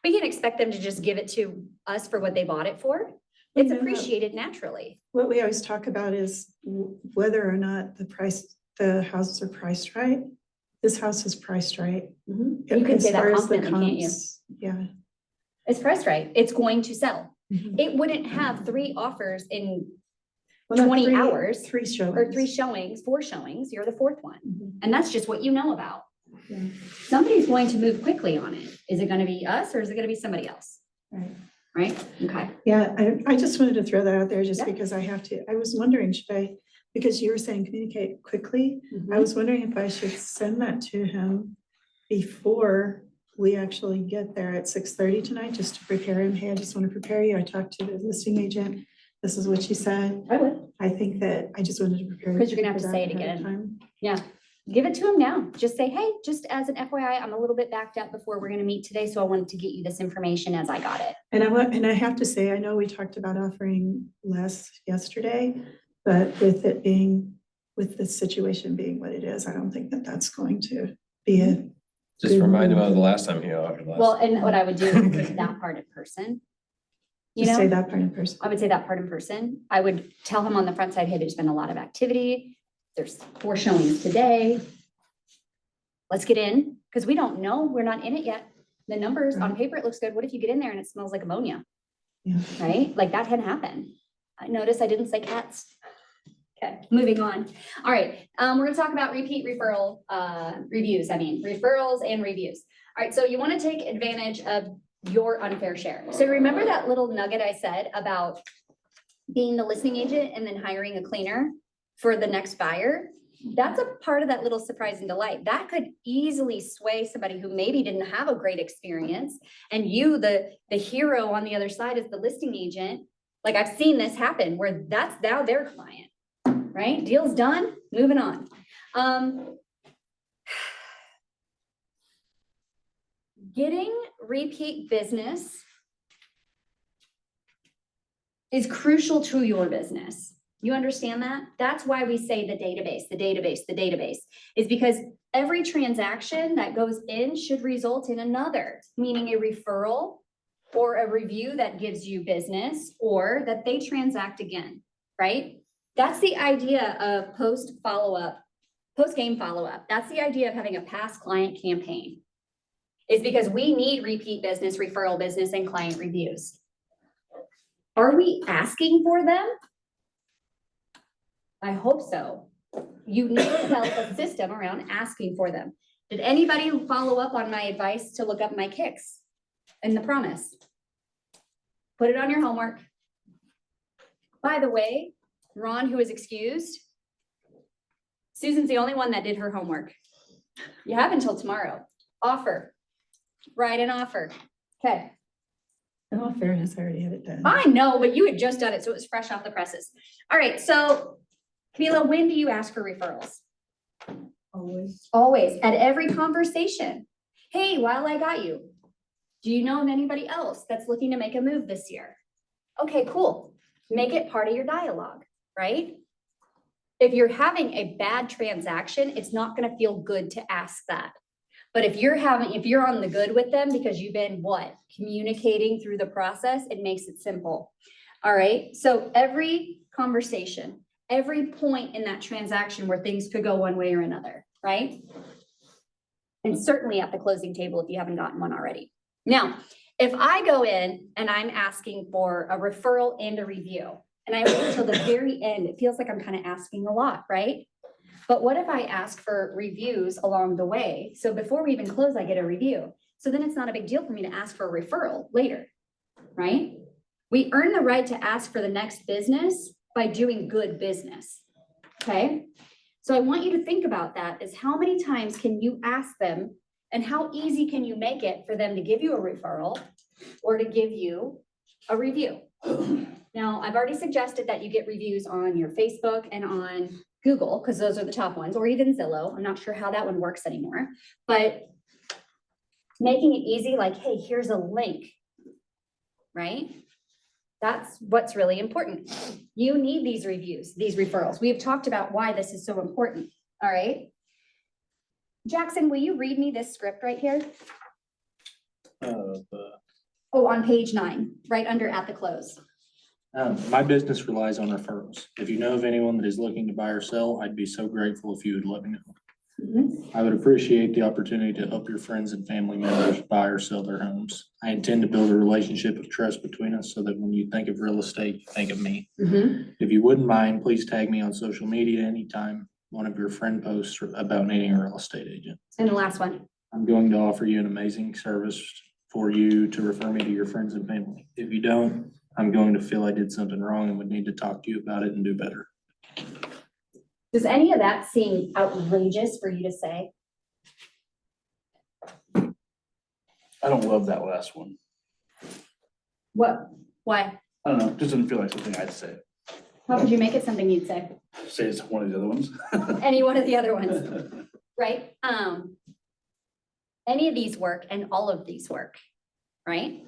can't expect them to just give it to us for what they bought it for. It's No, no. appreciated naturally. What we always talk about is whether or not the houses are priced right. This house is priced right. You can As say that far as the confidently, can't you? comps, yeah. It's priced right. It's going to sell. Mhm. It wouldn't have 3 offers in, Well, not 20 three- hours 3 showings. or 3 showings, 4 showings. You're the 4th one. Mhm. And that's just what you know about. Yeah. Somebody's going to move quickly on it. Is it gonna be us or is it gonna be somebody else? Right. Right? Okay. Yeah, I just wanted to throw that out there just Yeah. because I was wondering, because you were saying communicate quickly. I was wondering if I should send that to him before we actually get there at 6:30 tonight, just to prepare him. Hey, I just want to prepare you. I talked to the listing agent. This is what she said. I would. I think that I just wanted to prepare. 'Cause you're gonna have for to that say it ahead of again. time. Yeah, give it to him now. Just say, hey, just as an FYI, I'm a little bit backed up before we're gonna meet today, so I wanted to get you this information as I got it. And I have to say, I know we talked about offering less yesterday, but with the situation being what it is, I don't think that that's going to be a. Just remind him of the last time he offered less. Well, and what I would do is put that part in person. You Just say know, that part in person. I would say that part in person. I would tell him on the front side, hey, there's been a lot of activity. There's 4 showings today. Let's get in, because we don't know. We're not in it yet. The numbers on Right. paper, it looks good. What if you get in there and it smells like ammonia? Yeah. Right? Like that can happen. I noticed I didn't say cats. Okay, moving on. All right, we're gonna talk about repeat referrals and reviews. All right, so you want to take advantage of your unfair share. So remember that little nugget I said about being the listing agent and then hiring a cleaner for the next buyer? That's a part of that little surprise and delight. That could easily sway somebody who maybe didn't have a great experience. And you, the hero on the other side is the listing agent. Like I've seen this happen where that's now their client, right? Deal's done, moving on. Getting repeat business is crucial to your business. You understand that? That's why we say the database is because every transaction that goes in should result in another, meaning a referral or a review that gives you business or that they transact again, right? That's the idea of post-game follow-up. That's the idea of having a past client campaign. Is because we need repeat business, referral business, and client reviews. Are we asking for them? I hope so. You need to develop a system around asking for them. Did anybody follow up on my advice to look up my kicks and the promise? Put it on your homework. By the way, Ron, who is excused, Susan's the only one that did her homework. You have until tomorrow. Offer. Write an offer. Okay. In all fairness, I already had it done. I know, but you had just done it, so it was fresh off the presses. All right, so Camila, when do you ask for referrals? Always. Always, at every conversation. Hey, while I got you, do you know of anybody else that's looking to make a move this year? Okay, cool. Make it part of your dialogue, right? If you're having a bad transaction, it's not going to feel good to ask that. But if you're on the good with them because you've been communicating through the process, it makes it simple. All right. So every conversation, every point in that transaction where things could go one way or another, right? And certainly at the closing table if you haven't gotten one already. Now, if I go in and I'm asking for a referral and a review, and I wait until the very end, it feels like I'm kind of asking a lot, right? But what if I ask for reviews along the way? So before we even close, I get a review. So then it's not a big deal for me to ask for a referral later, right? We earn the right to ask for the next business by doing good business, okay? So I want you to think about that is how many times can you ask them and how easy can you make it for them to give you a referral or to give you a review? Now, I've already suggested that you get reviews on your Facebook and on Google, because those are the top ones, or even Zillow. I'm not sure how that one works anymore, but making it easy, like, hey, here's a link, right? That's what's really important. You need these reviews, these referrals. We have talked about why this is so important, all right? Jackson, will you read me this script right here? Oh, on page 9, right under at the close. My business relies on referrals. If you know of anyone that is looking to buy or sell, I'd be so grateful if you would let me know. I would appreciate the opportunity to help your friends and family members buy or sell their homes. I intend to build a relationship of trust between us so that when you think of real estate, you think of me. If you wouldn't mind, please tag me on social media anytime one of your friend posts about needing a real estate agent. And the last one. I'm going to offer you an amazing service for you to refer me to your friends and family. If you don't, I'm going to feel I did something wrong and would need to talk to you about it and do better. Does any of that seem outrageous for you to say? I don't love that last one. What? Why? I don't know, just doesn't feel like something I'd say. How could you make it something you'd say? Say it's one of the other ones. Any one of the other ones, right? Any of these work and all of these work, right?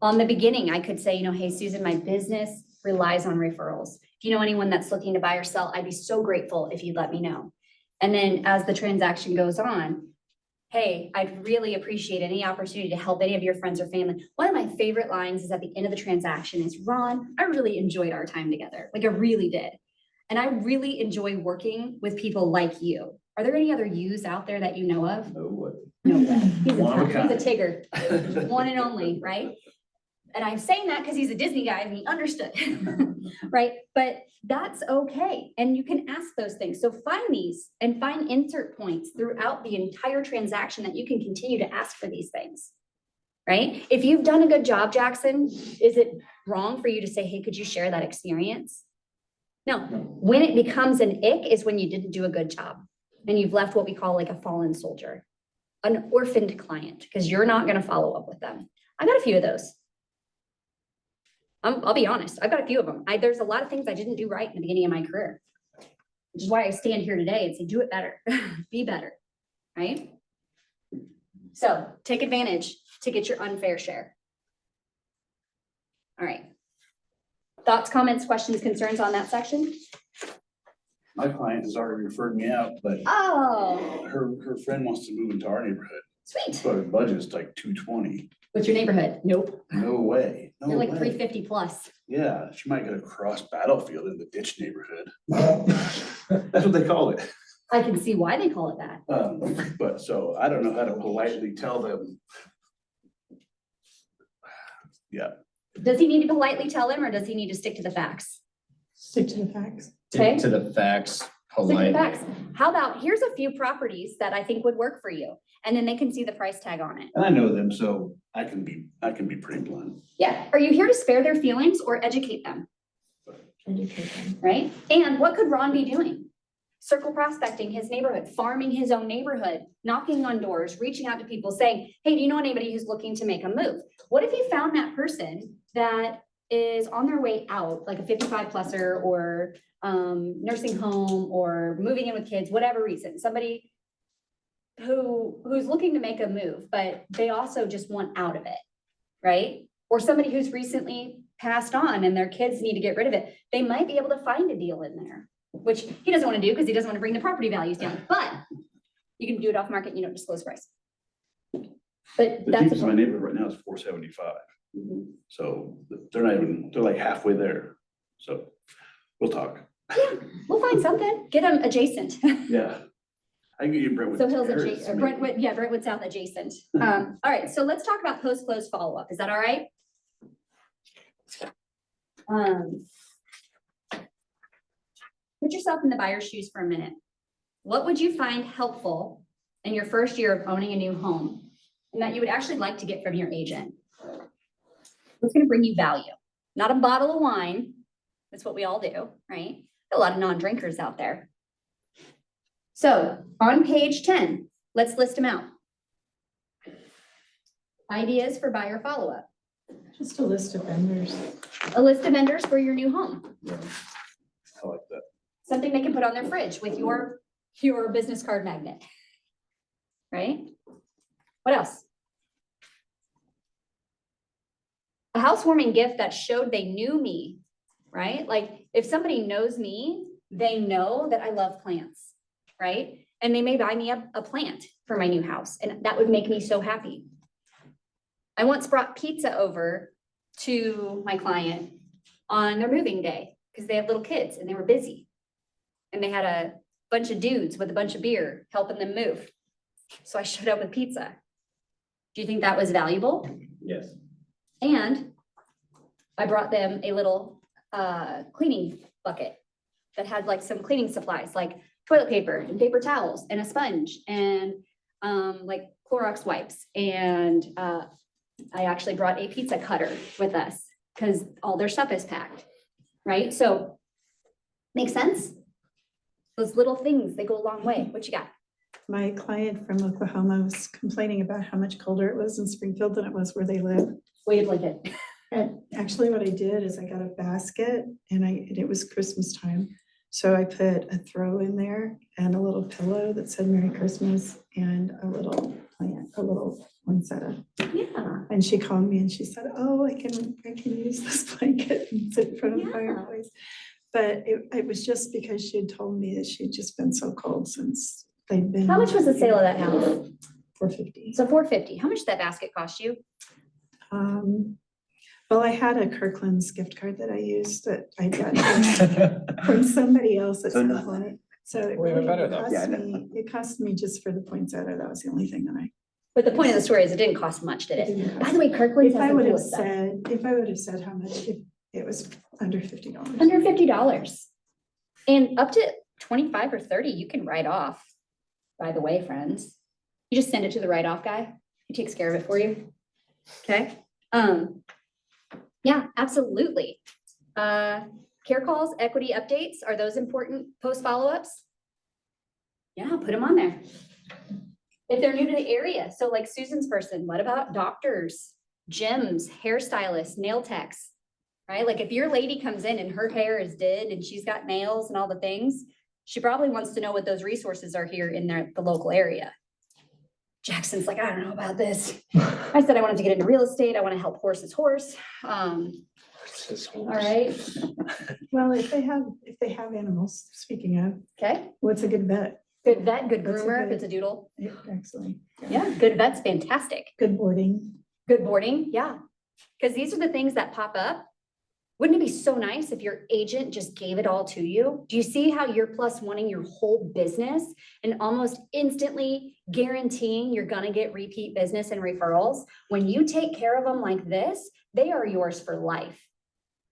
On the beginning, I could say, hey, Susan, my business relies on referrals. If you know anyone that's looking to buy or sell, I'd be so grateful if you'd let me know. And then as the transaction goes on, hey, I'd really appreciate any opportunity to help any of your friends or family. One of my favorite lines is at the end of the transaction is, Ron, I really enjoyed our time together. Like I really did. And I really enjoy working with people like you. Are there any other yous out there that you know of? No way. No way. He's One of a a Tigger, one and only, right? And I'm saying that because he's a Disney guy and he understood, right? But that's okay. And you can ask those things. So find these and find insert points throughout the entire transaction that you can continue to ask for these things. right? If you've done a good job, Jackson, is it wrong for you to say, hey, could you share that experience? No, when it becomes an ick is when you didn't do a good job and you've left what we call like a fallen soldier, an orphaned client, because you're not gonna follow up with them. I got a few of those. I'll be honest, I've got a few of them. There's a lot of things I didn't do right in the beginning of my career. Which is why I stand here today and say, do it better, be better, right? So take advantage to get your unfair share. All right. Thoughts, comments, questions, concerns on that section? My client has already referred me out, but Oh, her friend wants to move into our neighborhood, sweet. but her budget's like 220. What's your neighborhood? Nope. No way, no You're like way. 350 plus. Yeah, she might get a cross battlefield in the ditch neighborhood. That's what they call it. I can see why they call it that. But so I don't know how to politely tell them. Yeah, Does he need to politely tell him or does he need to stick to the facts? Stick to the facts. Okay. To the facts, Stick to the polite. facts. How about, here's a few properties that I think would work for you. And then they can see the price tag on it. and I know them, so I can be pretty blunt. Yeah. Are you here to spare their feelings or educate them? Educate them. Right? And what could Ron be doing? Circle prospecting his neighborhood, farming his own neighborhood, knocking on doors, reaching out to people saying, hey, do you know anybody who's looking to make a move? What if he found that person that is on their way out, like a 55 pluser or nursing home or moving in with kids, whatever reason, somebody who's looking to make a move, but they also just want out of it, right? Or somebody who's recently passed on and their kids need to get rid of it. They might be able to find a deal in there, which he doesn't want to do because he doesn't want to bring the property values down, but you can do it off market, you don't disclose price. But The that's. cheapest in my neighborhood right now is 475. Mhm. So they're like halfway there. So we'll talk. Yeah, we'll find something, get them adjacent. Yeah. I can get you Brentwood. So Hills Terrace, adjacent, maybe. Brentwood, yeah, Brentwood South adjacent. All right, so let's talk about post-close follow-up. Is that all right? Put yourself in the buyer's shoes for a minute. What would you find helpful in your first year of owning a new home and that you would actually like to get from your agent? What's gonna bring you value? Not a bottle of wine. That's what we all do, right? A lot of non-drinkers out there. So on page 10, let's list them out. Ideas for buyer follow-up. Just a list of vendors. A list of vendors for your new home. I like that. Something they can put on their fridge with your business card magnet. Right? What else? A housewarming gift that showed they knew me, right? Like if somebody knows me, they know that I love plants, right? And they may buy me a plant for my new house and that would make me so happy. I once brought pizza over to my client on their moving day because they have little kids and they were busy. And they had a bunch of dudes with a bunch of beer helping them move. So I showed up with pizza. Do you think that was valuable? Yes. And I brought them a little cleaning bucket that had like some cleaning supplies, like toilet paper and paper towels and a sponge and like Clorox wipes. And I actually brought a pizza cutter with us because all their stuff is packed, right? So makes sense? Those little things, they go a long way. What you got? My client from Oklahoma was complaining about how much colder it was in Springfield than it was where they live. Wave blanket. And actually what I did is I got a basket and it was Christmas time. So I put a throw in there and a little pillow that said Merry Christmas and a little plant, a little poinsettia. Yeah. And she called me and she said, oh, I can use this blanket and sit in front of the Yeah. fireplace. But it was just because she had told me that she'd just been so cold since they'd been. How much was the sale of that house? $450. So $450. How much did that basket cost you? Well, I had a Kirkland's gift card that I used that I got from somebody else at So some nothing. point. So it Well, even really better though. Yeah, I cost know. me, it cost me just for the poinsettia. That was the only thing that But the point of the story is it didn't cost much, did It it? didn't By the way, Kirkland's If has I the would have coolest stuff. said how much, it was under $50. $150. And up to 25 or 30, you can write off, by the way, friends. You just send it to the write-off guy. He takes care of it for you. Okay, yeah, absolutely. Care calls, equity updates, are those important post follow-ups? Yeah, put them on there. If they're new to the area, so like Susan's person, what about doctors, gyms, hairstylists, nail techs? Right, like if your lady comes in and her hair is did and she's got nails and all the things, she probably wants to know what those resources are here in the local area. Jackson's like, I don't know about this. I said I wanted to get into real estate. I want to help horses horse. All right, Well, if they have animals, speaking of, okay. what's a good vet? Good vet, good That's a groomer, if good- it's a doodle. Yeah, excellent. Yeah, good vet's fantastic. Good boarding. Good boarding, yeah. Because these are the things that pop up. Wouldn't it be so nice if your agent just gave it all to you? Do you see how you're plus wanting your whole business and almost instantly guaranteeing you're gonna get repeat business and referrals? When you take care of them like this, they are yours for life.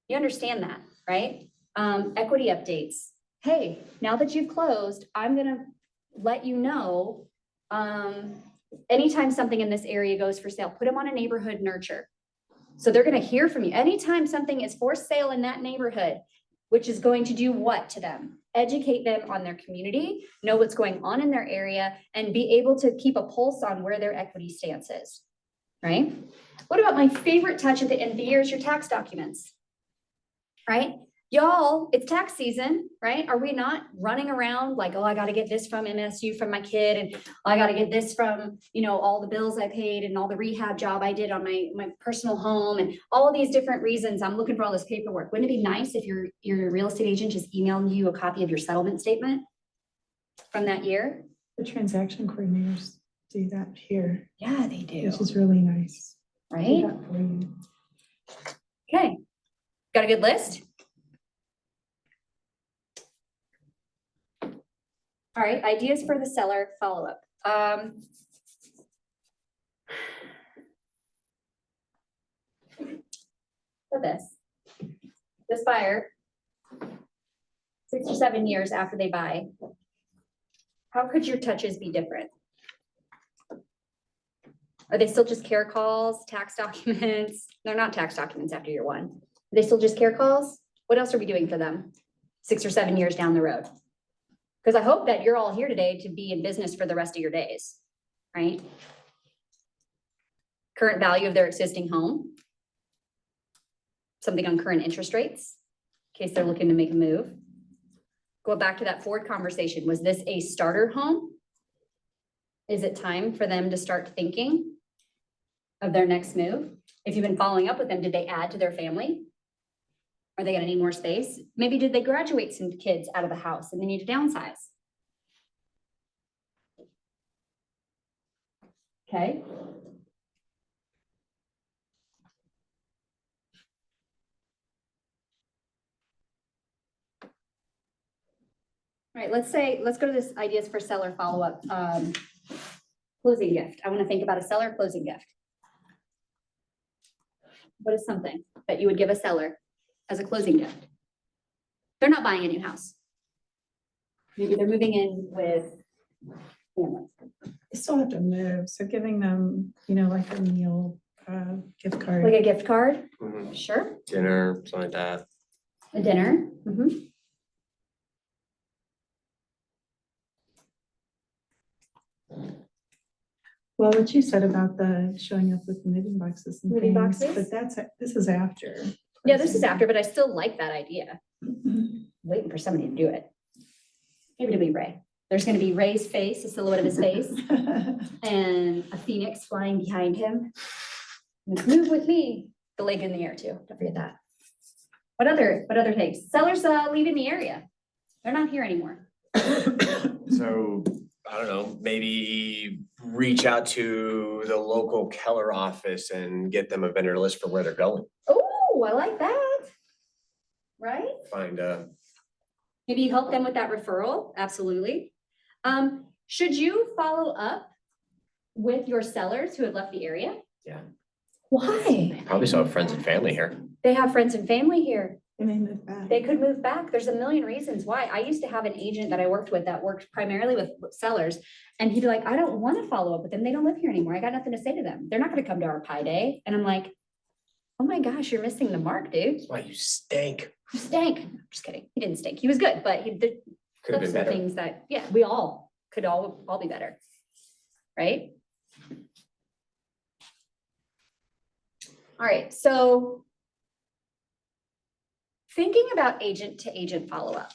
You understand that, right? Equity updates. Hey, now that you've closed, I'm gonna let you know, anytime something in this area goes for sale, put them on a neighborhood nurture. So they're gonna hear from you. Anytime something is for sale in that neighborhood, which is going to do what to them? Educate them on their community, know what's going on in their area, and be able to keep a pulse on where their equity stance is, right? What about my favorite touch at the end of the year is your tax documents, right? Y'all, it's tax season, right? Are we not running around like, oh, I gotta get this from MSU from my kid, and I gotta get this from, all the bills I paid and all the rehab job I did on my personal home and all these different reasons I'm looking for all this paperwork. Wouldn't it be nice if your real estate agent just emailed you a copy of your settlement statement from that year? The transaction coordinators do that here, Yeah, they do, which is really nice. Do right? that for you. Okay, got a good list? All right, ideas for the seller follow-up. For this buyer, 6 or 7 years after they buy, how could your touches be different? Are they still just care calls, tax documents? They're not tax documents after year one. Are they still just care calls? What else are we doing for them 6 or 7 years down the road? Because I hope that you're all here today to be in business for the rest of your days, right? Current value of their existing home. Something on current interest rates, in case they're looking to make a move. Go back to that Ford conversation. Was this a starter home? Is it time for them to start thinking of their next move? If you've been following up with them, did they add to their family? Are they gonna need more space? Maybe did they graduate some kids out of the house and they need to downsize? Okay. All right, let's go to this ideas for seller follow-up. Closing gift. I want to think about a seller closing gift. What is something that you would give a seller as a closing gift? They're not buying a new house. Maybe they're moving in with families. They still have to move, so giving them, like a meal, gift card. Like a gift card, Mhm. sure, Dinner, something like that. a dinner. Mhm. Well, what you said about the showing up with knitting boxes and Knitting things, boxes? but this is after. Yeah, this is after, but I still like that idea. Mhm. Waiting for somebody to do it. Maybe it'll be Ray. There's gonna be Ray's face, a silhouette of his face, and a phoenix flying behind him. Move with me, the leg in the air too, don't forget that. What other things? Sellers leaving the area. They're not here anymore. So, I don't know, maybe reach out to the local Keller office and get them a vendor list for where they're going. Oh, I like that. Right? Find a, Maybe you help them with that referral, absolutely. Should you follow up with your sellers who have left the area? Yeah. Why? probably some friends and family here. They have friends and family here. They may move back. They could move back. There's a million reasons why. I used to have an agent that I worked with that worked primarily with sellers. And he'd be like, I don't want to follow up with them. They don't live here anymore. I got nothing to say to them. They're not going to come to our pie day. And I'm like, oh my gosh, you're missing the mark, dude. That's why you stink. You stink. I'm just kidding. He didn't stink. He was good, but Could have that's been the better. things that, yeah, we all could all be better. Right? All right, so thinking about agent to agent follow-up,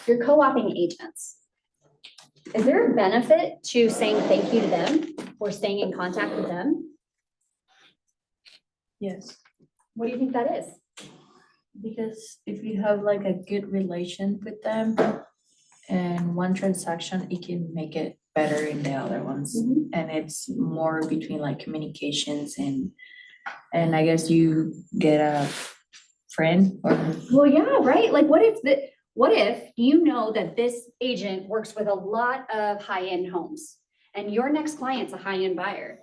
you're co-oping agents. Is there a benefit to saying thank you to them or staying in contact with them? Yes, What do you think that is? because if you have like a good relation with them and one transaction, it can make it better in the other ones. Mhm. And it's more between like communications and I guess you get a friend or Well, yeah, right? Like what if you know that this agent works with a lot of high-end homes and your next client's a high-end buyer?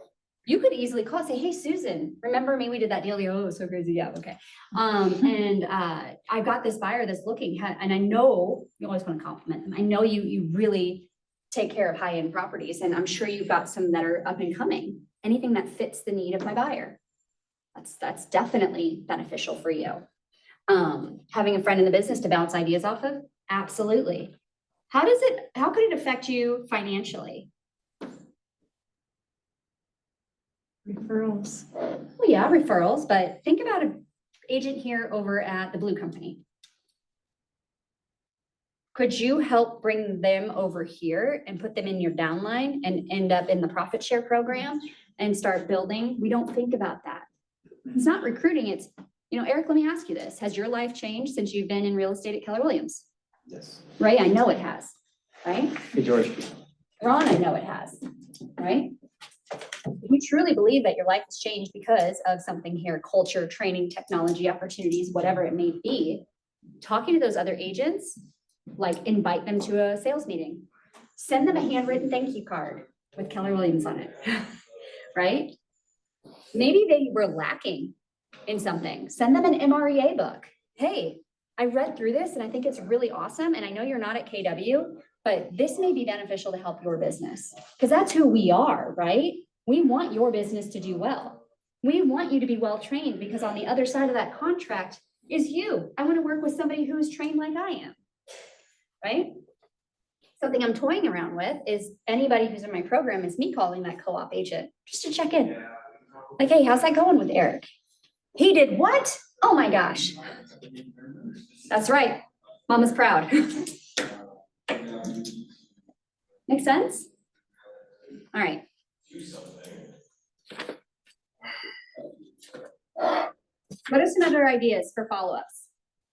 You could easily call, say, hey, Susan, remember me? We did that deal. Oh, it was so crazy. Yeah, okay. And I've got this buyer that's looking, and I know you always want to compliment them. I know you really take care of high-end properties, and I'm sure you've got some that are up and coming. Anything that fits the need of my buyer. That's definitely beneficial for you. Having a friend in the business to bounce ideas off of, absolutely. How could it affect you financially? Referrals. Well, yeah, referrals, but think about an agent here over at the Blue Company. Could you help bring them over here and put them in your downline and end up in the profit share program and start building? We don't think about that. It's not recruiting, it's, Eric, let me ask you this. Has your life changed since you've been in real estate at Keller Williams? Yes. Right? I know it has, right? Hey, George. Ron, I know it has, right? If you truly believe that your life has changed because of something here, culture, training, technology, opportunities, whatever it may be, talking to those other agents, like invite them to a sales meeting. Send them a handwritten thank you card with Keller Williams on it, right? Maybe they were lacking in something. Send them an MREA book. Hey, I read through this and I think it's really awesome. And I know you're not at KW, but this may be beneficial to help your business because that's who we are, right? We want your business to do well. We want you to be well-trained because on the other side of that contract is you. I want to work with somebody who is trained like I am, right? Something I'm toying around with is anybody who's in my program is me calling that co-op agent just to check in. Like, hey, how's that going with Eric? He did what? Oh my gosh. That's right. Mama's proud. Make sense? All right. What are some other ideas for follow-ups?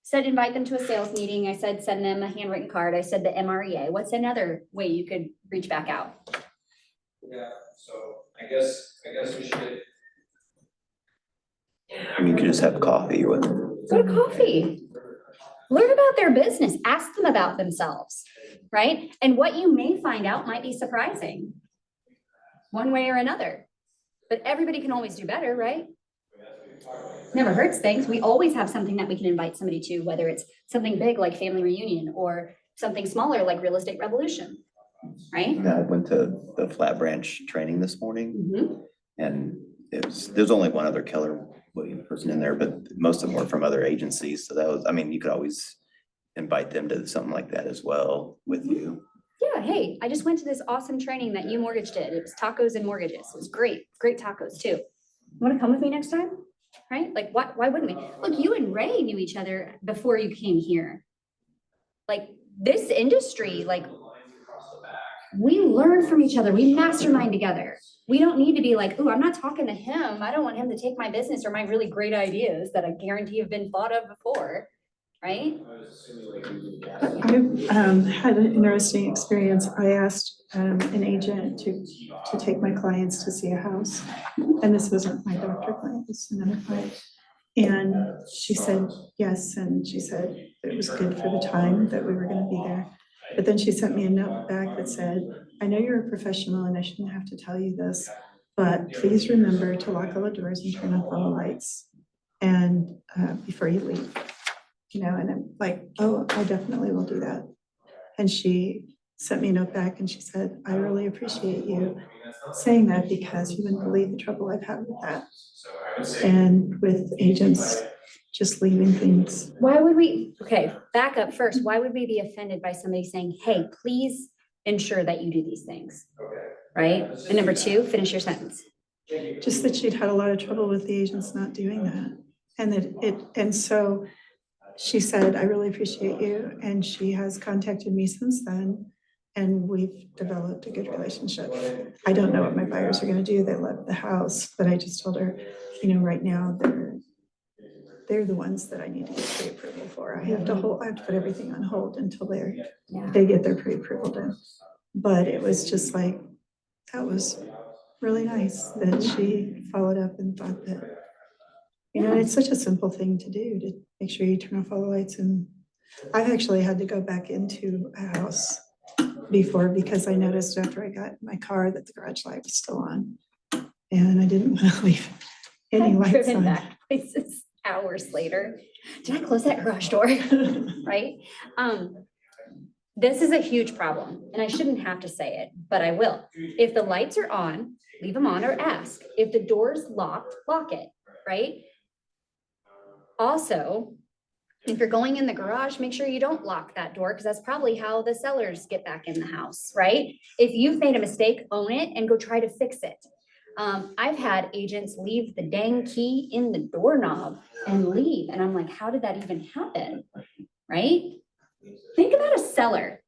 Said invite them to a sales meeting. I said send them a handwritten card. I said the MREA. What's another way you could reach back out? Yeah, so I guess we should. You could just have coffee with them. Go to coffee. Learn about their business. Ask them about themselves, right? And what you may find out might be surprising one way or another. But everybody can always do better, right? Never hurts things. We always have something that we can invite somebody to, whether it's something big like family reunion or something smaller like real estate revolution, right? I went to the Flat Branch training this morning Mhm. and there's only one other Keller Williams person in there, but most of them were from other agencies. So that was, you could always invite them to something like that as well with you. Yeah, hey, I just went to this awesome training that U Mortgage did. It was tacos and mortgages. It was great, great tacos too. Want to come with me next time? Right? Like, why wouldn't we? Look, you and Ray knew each other before you came here. Like this industry, like we learn from each other. We mastermind together. We don't need to be like, oh, I'm not talking to him. I don't want him to take my business or my really great ideas that I guarantee have been thought of before, right? I had an interesting experience. I asked an agent to take my clients to see a house. And this wasn't my doctor client, this was another client. And she said yes, and she said it was good for the time that we were gonna be there. But then she sent me a note back that said, I know you're a professional and I shouldn't have to tell you this, but please remember to lock all the doors and turn off all the lights and before you leave. you know, and I'm like, oh, I definitely will do that. And she sent me a note back and she said, I really appreciate you saying that because you wouldn't believe the trouble I've had with that. And with agents just leaving things. Why would we, okay, back up first. Why would we be offended by somebody saying, hey, please ensure that you do these things? Right? And number two, finish your sentence. Just that she'd had a lot of trouble with the agents not doing that. And and so she said, I really appreciate you. And she has contacted me since then. And we've developed a good relationship. I don't know what my buyers are gonna do. They left the house, but I just told her, you know, right now they're the ones that I need to get pre-approval for. I have to put everything on hold until they get their pre-approval done. But it was just like, that was really nice that she followed up and thought that, you know, it's such a simple thing to do, to make sure you turn off all the lights. And I've actually had to go back into a house before because I noticed after I got in my car that the garage light was still on. And I didn't want to leave any I've lights driven on. back places hours later. Did I close that garage door? Right? This is a huge problem and I shouldn't have to say it, but I will. If the lights are on, leave them on or ask. If the door's locked, lock it, right? Also, if you're going in the garage, make sure you don't lock that door because that's probably how the sellers get back in the house, right? If you've made a mistake, own it and go try to fix it. I've had agents leave the dang key in the doorknob and leave. And I'm like, how did that even happen? Right? Think about a seller.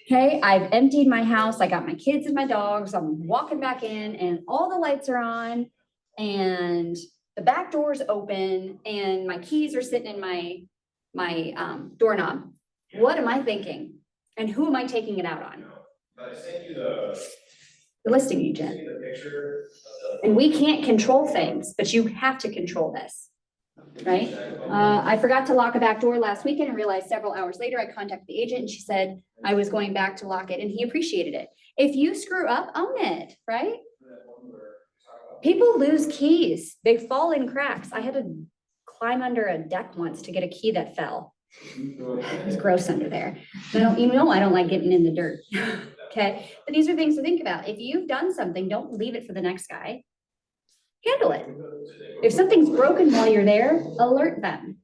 Okay, I've emptied my house. I got my kids and my dogs. I'm walking back in and all the lights are on and the back door's open and my keys are sitting in my doorknob. What am I thinking? And who am I taking it out on? The listing agent. And we can't control things, but you have to control this, right? I forgot to lock a back door last weekend and realized several hours later, I contacted the agent and she said I was going back to lock it and he appreciated it. If you screw up, own it, right? People lose keys. They fall in cracks. I had to climb under a deck once to get a key that fell. It was gross under there. I don't like getting in the dirt. Okay, but these are things to think about. If you've done something, don't leave it for the next guy. Handle it. If something's broken while you're there, alert them.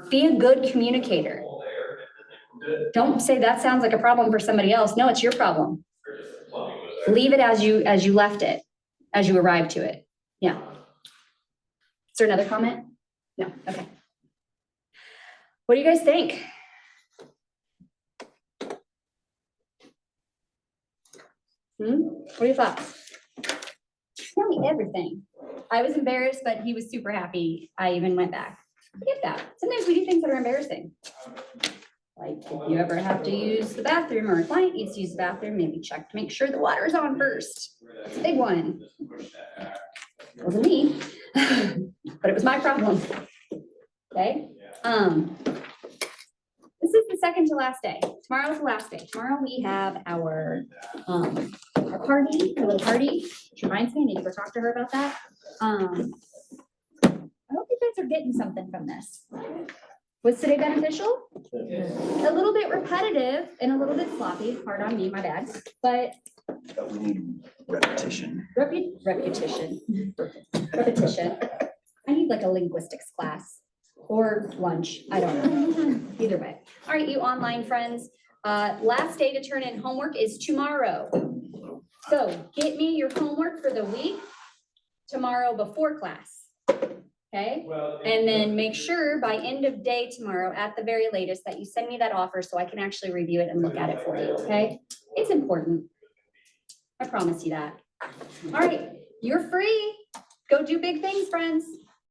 Be a good communicator. Don't say that sounds like a problem for somebody else. No, it's your problem. Leave it as you left it, as you arrived to it. Yeah. Is there another comment? No, okay. What do you guys think? What are your thoughts? Tell me everything. I was embarrassed, but he was super happy. I even went back. I get that. Sometimes we do things that are embarrassing. Like if you ever have to use the bathroom or a client needs to use the bathroom, maybe check to make sure the water's on first. It's a big one. It wasn't me, but it was my problem. Okay. This is the second to last day. Tomorrow's the last day. Tomorrow we have our party, a little party. Which reminds me, I need to go talk to her about that. I hope you guys are getting something from this. Was today beneficial? A little bit repetitive and a little bit sloppy. Hard on me, my bad. But we need repetition. Repetition. I need like a linguistics class or lunch. I don't know. Either way. All right, you online friends. Last day to turn in homework is tomorrow. So get me your homework for the week tomorrow before class. Okay, and then make sure by end of day tomorrow at the very latest that you send me that offer so I can actually review it and look at it for you, okay? It's important. I promise you that. All right, you're free. Go do big things, friends.